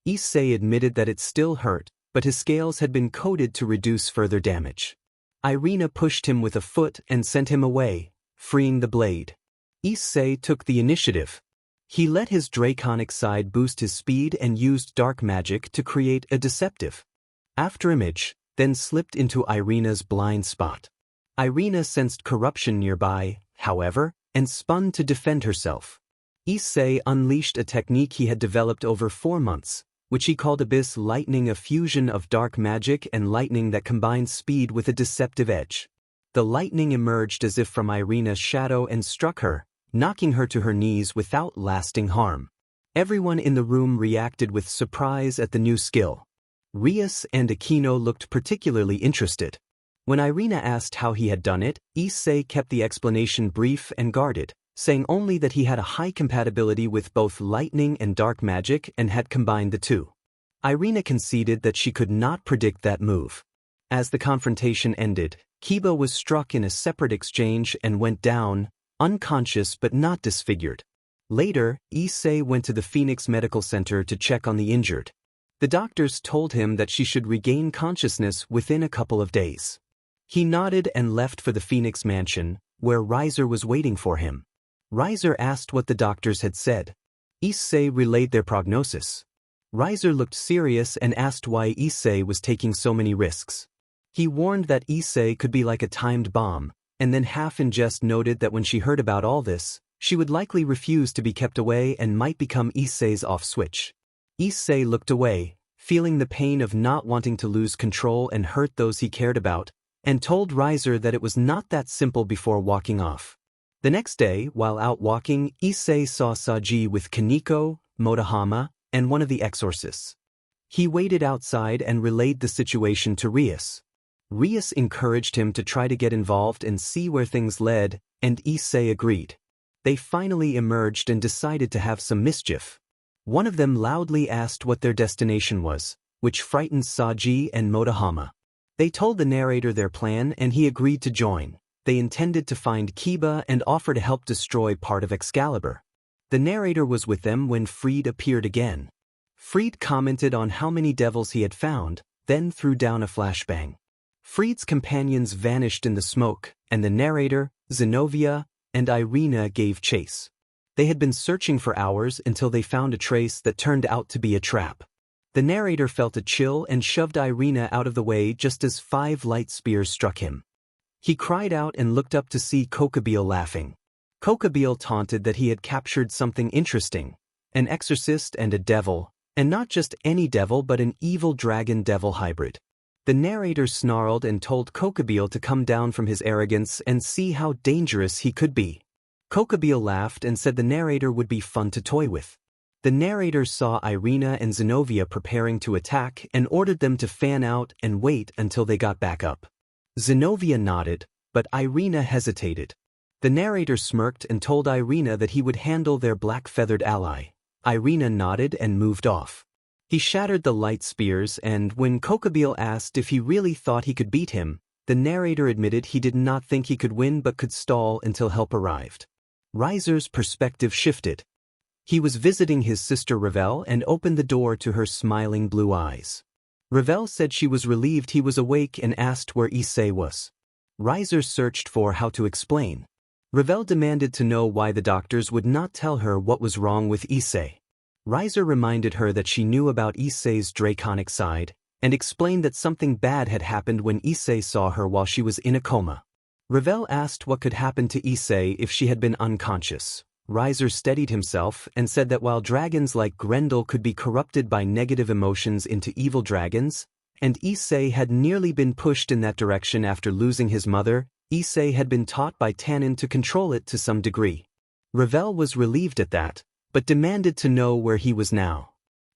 Issei admitted that it still hurt, but his scales had been coated to reduce further damage. Irina pushed him with a foot and sent him away, freeing the blade. Issei took the initiative. He let his draconic side boost his speed and used dark magic to create a deceptive afterimage, then slipped into Irina's blind spot. Irina sensed corruption nearby, however, and spun to defend herself. Issei unleashed a technique he had developed over 4 months, which he called Abyss Lightning, a fusion of dark magic and lightning that combined speed with a deceptive edge. The lightning emerged as if from Irina's shadow and struck her, knocking her to her knees without lasting harm. Everyone in the room reacted with surprise at the new skill. Rias and Aquino looked particularly interested. When Irina asked how he had done it, Issei kept the explanation brief and guarded, saying only that he had a high compatibility with both lightning and dark magic and had combined the two. Irina conceded that she could not predict that move. As the confrontation ended, Kiba was struck in a separate exchange and went down, unconscious but not disfigured. Later, Issei went to the Phoenix Medical Center to check on the injured. The doctors told him that she should regain consciousness within a couple of days. He nodded and left for the Phoenix mansion, where Riser was waiting for him. Riser asked what the doctors had said. Issei relayed their prognosis. Riser looked serious and asked why Issei was taking so many risks. He warned that Issei could be like a timed bomb, and then half in jest noted that when she heard about all this, she would likely refuse to be kept away and might become Issei's off switch. Issei looked away, feeling the pain of not wanting to lose control and hurt those he cared about, and told Riser that it was not that simple before walking off. The next day, while out walking, Issei saw Saji with Kaneko, Motohama, and one of the exorcists. He waited outside and relayed the situation to Rias. Rias encouraged him to try to get involved and see where things led, and Issei agreed. They finally emerged and decided to have some mischief. One of them loudly asked what their destination was, which frightened Saji and Motohama. They told the narrator their plan and he agreed to join. They intended to find Kiba and offer to help destroy part of Excalibur. The narrator was with them when Fried appeared again. Fried commented on how many devils he had found, then threw down a flashbang. Fried's companions vanished in the smoke, and the narrator, Zenobia, and Irina gave chase. They had been searching for hours until they found a trace that turned out to be a trap. The narrator felt a chill and shoved Irina out of the way just as 5 light spears struck him. He cried out and looked up to see Kokabeel laughing. Kokabeel taunted that he had captured something interesting, an exorcist and a devil, And not just any devil but an evil dragon-devil hybrid. The narrator snarled and told Kokabeel to come down from his arrogance and see how dangerous he could be. Kokabeel laughed and said the narrator would be fun to toy with. The narrator saw Irina and Zenobia preparing to attack and ordered them to fan out and wait until they got back up. Zenobia nodded, but Irina hesitated. The narrator smirked and told Irina that he would handle their black-feathered ally. Irina nodded and moved off. He shattered the light spears, and when Kokabeel asked if he really thought he could beat him, the narrator admitted he did not think he could win but could stall until help arrived. Riser's perspective shifted. He was visiting his sister Ravel and opened the door to her smiling blue eyes. Ravel said she was relieved he was awake and asked where Issei was. Riser searched for how to explain. Ravel demanded to know why the doctors would not tell her what was wrong with Issei. Riser reminded her that she knew about Issei's draconic side, and explained that something bad had happened when Issei saw her while she was in a coma. Ravel asked what could happen to Issei if she had been unconscious. Riser steadied himself and said that while dragons like Grendel could be corrupted by negative emotions into evil dragons, and Issei had nearly been pushed in that direction after losing his mother, Issei had been taught by Tannen to control it to some degree. Ravel was relieved at that, but demanded to know where he was now.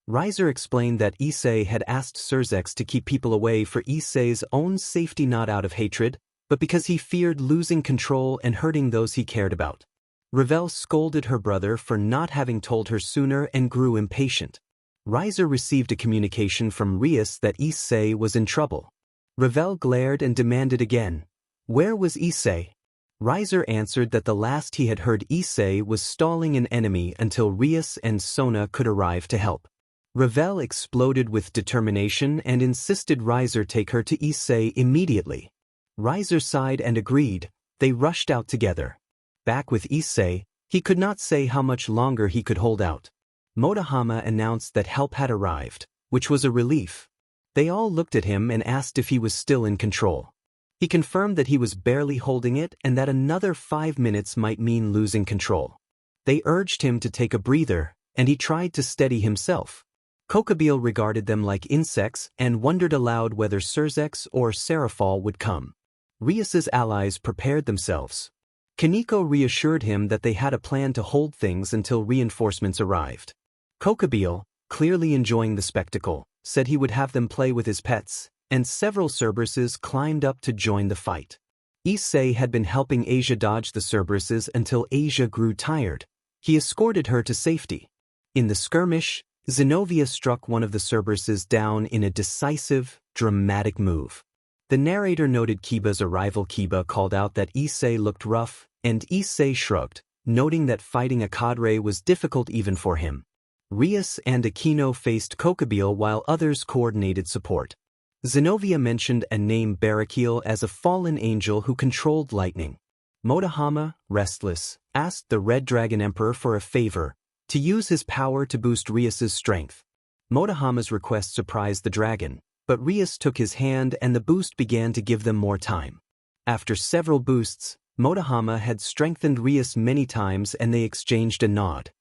Riser explained that Issei had asked Surzex to keep people away for Issei's own safety, not out of hatred, but because he feared losing control and hurting those he cared about. Ravel scolded her brother for not having told her sooner and grew impatient. Riser received a communication from Rias that Issei was in trouble. Ravel glared and demanded again, "Where was Issei?" Riser answered that the last he had heard Issei was stalling an enemy until Rias and Sona could arrive to help. Ravel exploded with determination and insisted Riser take her to Issei immediately. Riser sighed and agreed. They rushed out together. Back with Issei, he could not say how much longer he could hold out. Motohama announced that help had arrived, which was a relief. They all looked at him and asked if he was still in control. He confirmed that he was barely holding it and that another 5 minutes might mean losing control. They urged him to take a breather, and he tried to steady himself. Kokabeel regarded them like insects and wondered aloud whether Surzex or Serafal would come. Rias's allies prepared themselves. Kaneko reassured him that they had a plan to hold things until reinforcements arrived. Kokabeel, clearly enjoying the spectacle, said he would have them play with his pets, and several Cerberuses climbed up to join the fight. Issei had been helping Asia dodge the Cerberuses until Asia grew tired. He escorted her to safety. In the skirmish, Zenobia struck one of the Cerberuses down in a decisive, dramatic move. The narrator noted Kiba's arrival. Kiba called out that Issei looked rough, and Issei shrugged, noting that fighting a cadre was difficult even for him. Rias and Aquino faced Kokabeel while others coordinated support. Zenobia mentioned a name Barakiel as a fallen angel who controlled lightning. Motohama, restless, asked the Red Dragon Emperor for a favor, to use his power to boost Rias's strength. Motohama's request surprised the dragon, but Rias took his hand and the boost began to give them more time. After several boosts, Motohama had strengthened Rias many times and they exchanged a nod.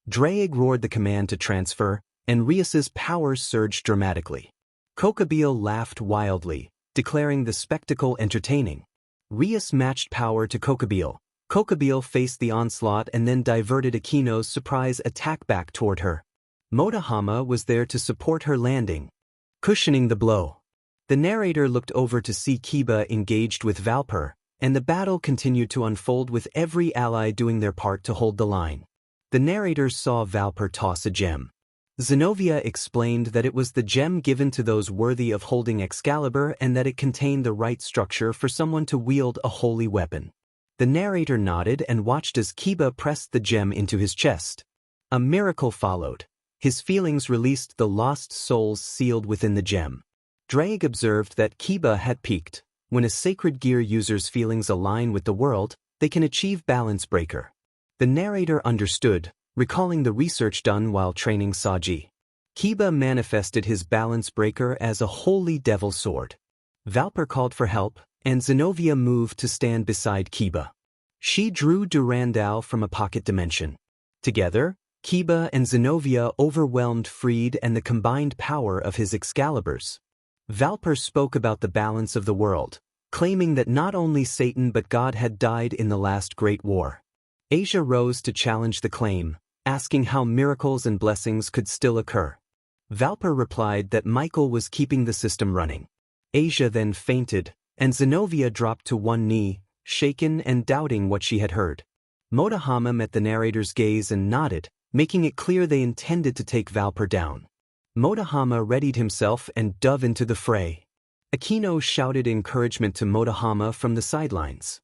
Draig roared the command to transfer, and Rias's powers surged dramatically. Kokabeel laughed wildly, declaring the spectacle entertaining. Rias matched power to Kokabeel. Kokabeel faced the onslaught and then diverted Aquino's surprise attack back toward her. Motohama was there to support her landing, cushioning the blow. The narrator looked over to see Kiba engaged with Valper, and the battle continued to unfold with every ally doing their part to hold the line. The narrator saw Valper toss a gem. Zenobia explained that it was the gem given to those worthy of holding Excalibur and that it contained the right structure for someone to wield a holy weapon. The narrator nodded and watched as Kiba pressed the gem into his chest. A miracle followed. His feelings released the lost souls sealed within the gem. Draig observed that Kiba had peaked. When a sacred gear user's feelings align with the world, they can achieve balance breaker. The narrator understood, recalling the research done while training Saji. Kiba manifested his balance breaker as a holy devil sword. Valper called for help, and Zenobia moved to stand beside Kiba. She drew Durandal from a pocket dimension. Together, Kiba and Zenobia overwhelmed Freed and the combined power of his Excaliburs. Valper spoke about the balance of the world, claiming that not only Satan but God had died in the last great war. Asia rose to challenge the claim, asking how miracles and blessings could still occur. Valper replied that Michael was keeping the system running. Asia then fainted, and Zenobia dropped to one knee, shaken and doubting what she had heard. Motohama met the narrator's gaze and nodded, making it clear they intended to take Valper down. Motohama readied himself and dove into the fray. Aquino shouted encouragement to Motohama from the sidelines.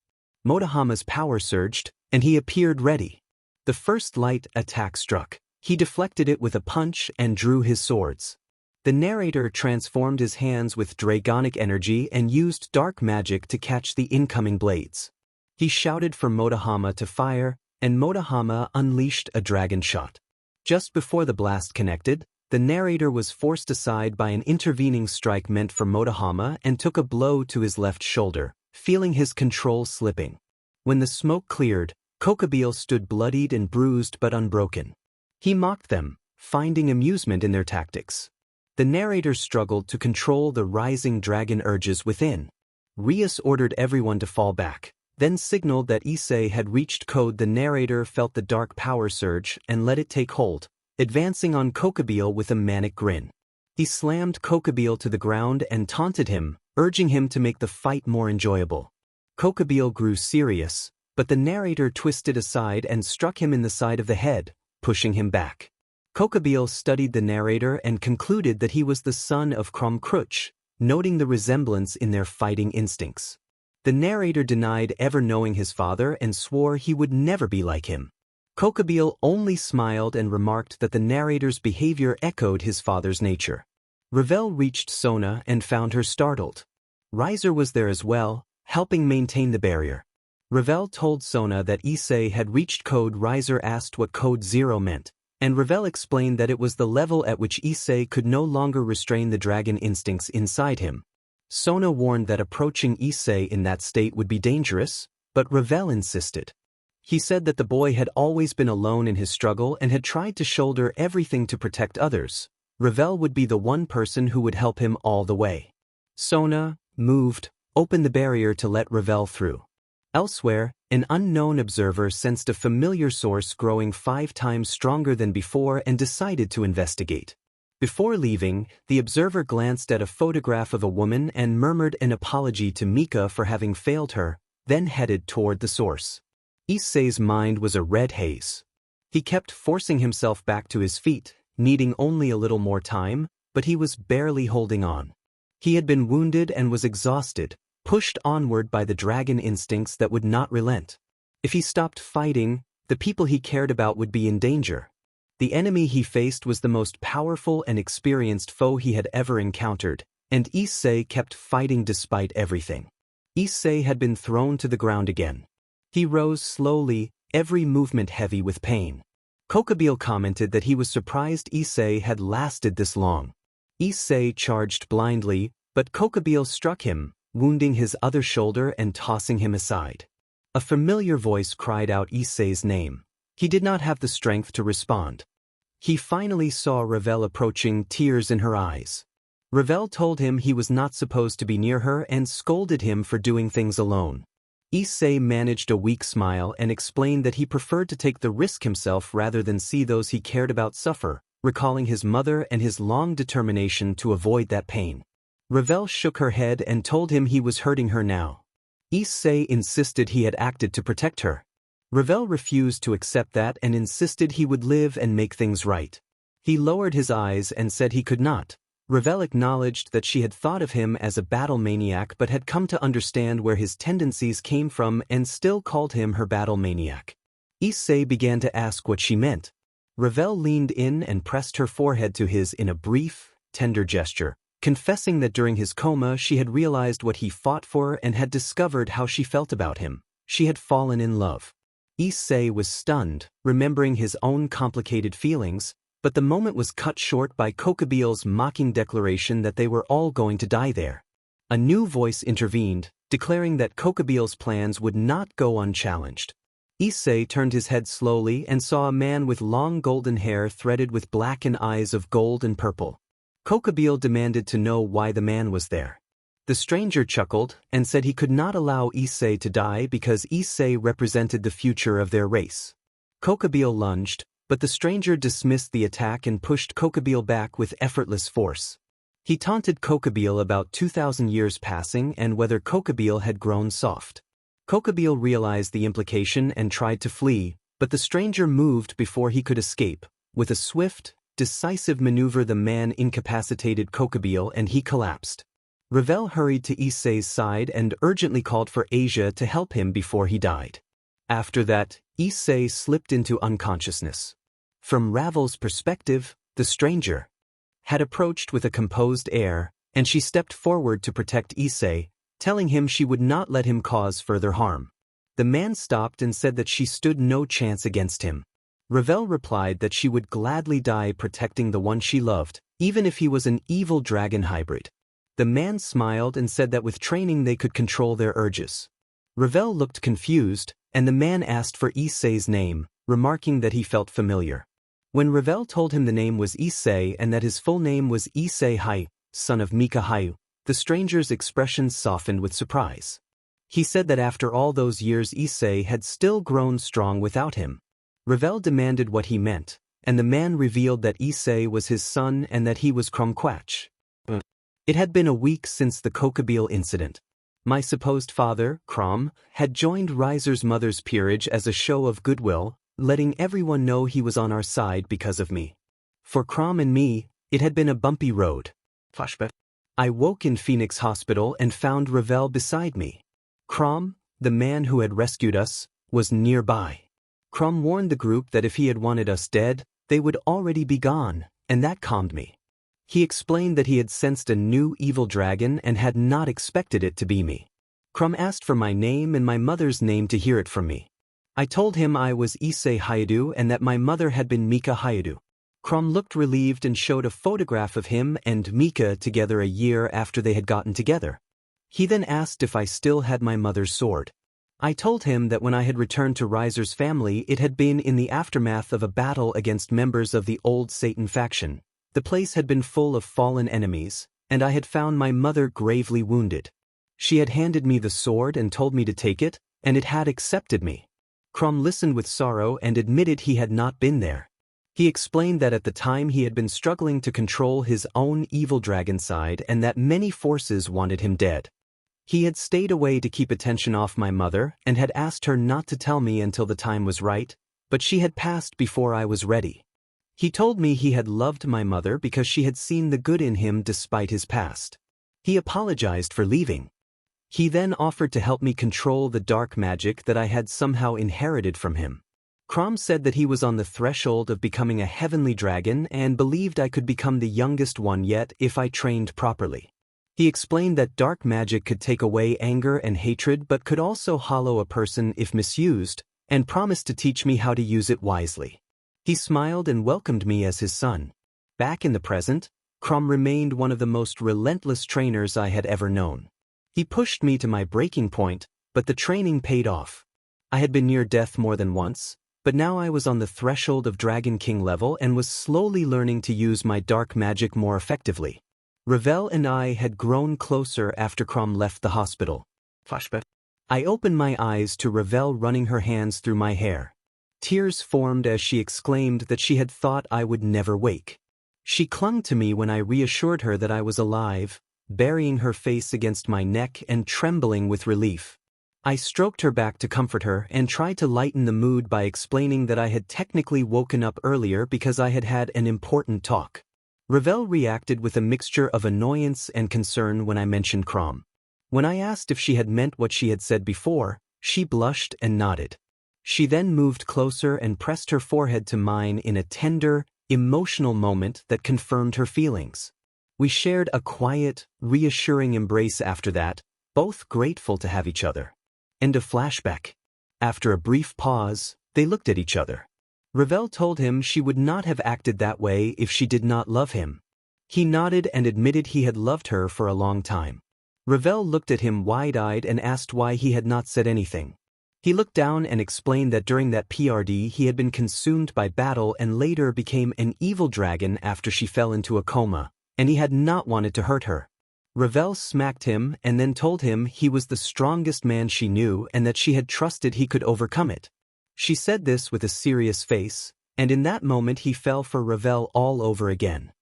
Motohama's power surged, and he appeared ready. The first light attack struck. He deflected it with a punch and drew his swords. The narrator transformed his hands with dragonic energy and used dark magic to catch the incoming blades. He shouted for Motohama to fire, and Motohama unleashed a dragon shot. Just before the blast connected, the narrator was forced aside by an intervening strike meant for Motohama and took a blow to his left shoulder, feeling his control slipping. When the smoke cleared, Kokabeel stood bloodied and bruised but unbroken. He mocked them, finding amusement in their tactics. The narrator struggled to control the rising dragon urges within. Rias ordered everyone to fall back, then signaled that Issei had reached code. The narrator felt the dark power surge and let it take hold, advancing on Kokabeel with a manic grin. He slammed Kokabeel to the ground and taunted him, urging him to make the fight more enjoyable. Kokabeel grew serious, but the narrator twisted aside and struck him in the side of the head, pushing him back. Kokabeel studied the narrator and concluded that he was the son of Kromkruch, noting the resemblance in their fighting instincts. The narrator denied ever knowing his father and swore he would never be like him. Kokabeel only smiled and remarked that the narrator's behavior echoed his father's nature. Ravel reached Sona and found her startled. Riser was there as well, helping maintain the barrier. Ravel told Sona that Issei had reached code. Riser asked what code 0 meant, and Ravel explained that it was the level at which Issei could no longer restrain the dragon instincts inside him. Sona warned that approaching Issei in that state would be dangerous, but Ravel insisted. He said that the boy had always been alone in his struggle and had tried to shoulder everything to protect others. Ravel would be the one person who would help him all the way. Sona, moved, opened the barrier to let Ravel through. Elsewhere, an unknown observer sensed a familiar source growing 5 times stronger than before and decided to investigate. Before leaving, the observer glanced at a photograph of a woman and murmured an apology to Mika for having failed her, then headed toward the source. Issei's mind was a red haze. He kept forcing himself back to his feet, needing only a little more time, but he was barely holding on. He had been wounded and was exhausted, pushed onward by the dragon instincts that would not relent. If he stopped fighting, the people he cared about would be in danger. The enemy he faced was the most powerful and experienced foe he had ever encountered, and Issei kept fighting despite everything. Issei had been thrown to the ground again. He rose slowly, every movement heavy with pain. Kokabeel commented that he was surprised Issei had lasted this long. Issei charged blindly, but Kokabeel struck him, wounding his other shoulder and tossing him aside. A familiar voice cried out Issei's name. He did not have the strength to respond. He finally saw Ravel approaching, tears in her eyes. Ravel told him he was not supposed to be near her and scolded him for doing things alone. Issei managed a weak smile and explained that he preferred to take the risk himself rather than see those he cared about suffer, recalling his mother and his long determination to avoid that pain. Ravel shook her head and told him he was hurting her now. Issei insisted he had acted to protect her. Ravel refused to accept that and insisted he would live and make things right. He lowered his eyes and said he could not. Ravel acknowledged that she had thought of him as a battle maniac but had come to understand where his tendencies came from and still called him her battle maniac. Issei began to ask what she meant. Ravel leaned in and pressed her forehead to his in a brief, tender gesture, confessing that during his coma she had realized what he fought for and had discovered how she felt about him. She had fallen in love. Issei was stunned, remembering his own complicated feelings, but the moment was cut short by Kokabeel's mocking declaration that they were all going to die there. A new voice intervened, declaring that Kokabeel's plans would not go unchallenged. Issei turned his head slowly and saw a man with long golden hair threaded with black and eyes of gold and purple. Kokabeel demanded to know why the man was there. The stranger chuckled and said he could not allow Issei to die because Issei represented the future of their race. Kokabeel lunged, but the stranger dismissed the attack and pushed Kokabeel back with effortless force. He taunted Kokabeel about 2,000 years passing and whether Kokabeel had grown soft. Kokabeel realized the implication and tried to flee, but the stranger moved before he could escape. With a swift, decisive maneuver, the man incapacitated Kokabeel and he collapsed. Ravel hurried to Issei's side and urgently called for Asia to help him before he died. After that, Issei slipped into unconsciousness. From Ravel's perspective, the stranger had approached with a composed air, and she stepped forward to protect Issei, telling him she would not let him cause further harm. The man stopped and said that she stood no chance against him. Ravel replied that she would gladly die protecting the one she loved, even if he was an evil dragon hybrid. The man smiled and said that with training they could control their urges. Ravel looked confused, and the man asked for Issei's name, remarking that he felt familiar. When Ravel told him the name was Issei and that his full name was Issei Hayu, son of Mika Hayu, the stranger's expression softened with surprise. He said that after all those years Issei had still grown strong without him. Ravel demanded what he meant, and the man revealed that Issei was his son and that he was Kromquatch. It had been a week since the Kokabeel incident. My supposed father, Krom, had joined Riser's mother's peerage as a show of goodwill, letting everyone know he was on our side because of me. For Krom and me, it had been a bumpy road. Flashback. I woke in Phoenix Hospital and found Ravel beside me. Krom, the man who had rescued us, was nearby. Krom warned the group that if he had wanted us dead, they would already be gone, and that calmed me. He explained that he had sensed a new evil dragon and had not expected it to be me. Krom asked for my name and my mother's name to hear it from me. I told him I was Issei Hayu and that my mother had been Mika Hayu. Krom looked relieved and showed a photograph of him and Mika together a year after they had gotten together. He then asked if I still had my mother's sword. I told him that when I had returned to Riser's family it had been in the aftermath of a battle against members of the old Satan faction. The place had been full of fallen enemies, and I had found my mother gravely wounded. She had handed me the sword and told me to take it, and it had accepted me. Krom listened with sorrow and admitted he had not been there. He explained that at the time he had been struggling to control his own evil dragon side and that many forces wanted him dead. He had stayed away to keep attention off my mother and had asked her not to tell me until the time was right, but she had passed before I was ready. He told me he had loved my mother because she had seen the good in him despite his past. He apologized for leaving. He then offered to help me control the dark magic that I had somehow inherited from him. Krom said that he was on the threshold of becoming a heavenly dragon and believed I could become the youngest one yet if I trained properly. He explained that dark magic could take away anger and hatred but could also hollow a person if misused, and promised to teach me how to use it wisely. He smiled and welcomed me as his son. Back in the present, Krom remained one of the most relentless trainers I had ever known. He pushed me to my breaking point, but the training paid off. I had been near death more than once, but now I was on the threshold of Dragon King level and was slowly learning to use my dark magic more effectively. Ravel and I had grown closer after Krom left the hospital. Flashback. I opened my eyes to Ravel running her hands through my hair. Tears formed as she exclaimed that she had thought I would never wake. She clung to me when I reassured her that I was alive, burying her face against my neck and trembling with relief. I stroked her back to comfort her and tried to lighten the mood by explaining that I had technically woken up earlier because I had had an important talk. Ravel reacted with a mixture of annoyance and concern when I mentioned Krom. When I asked if she had meant what she had said before, she blushed and nodded. She then moved closer and pressed her forehead to mine in a tender, emotional moment that confirmed her feelings. We shared a quiet, reassuring embrace after that, both grateful to have each other. End of flashback. After a brief pause, they looked at each other. Ravel told him she would not have acted that way if she did not love him. He nodded and admitted he had loved her for a long time. Ravel looked at him wide-eyed and asked why he had not said anything. He looked down and explained that during that PRD he had been consumed by battle and later became an evil dragon after she fell into a coma, and he had not wanted to hurt her. Ravel smacked him and then told him he was the strongest man she knew and that she had trusted he could overcome it. She said this with a serious face, and in that moment he fell for Ravel all over again.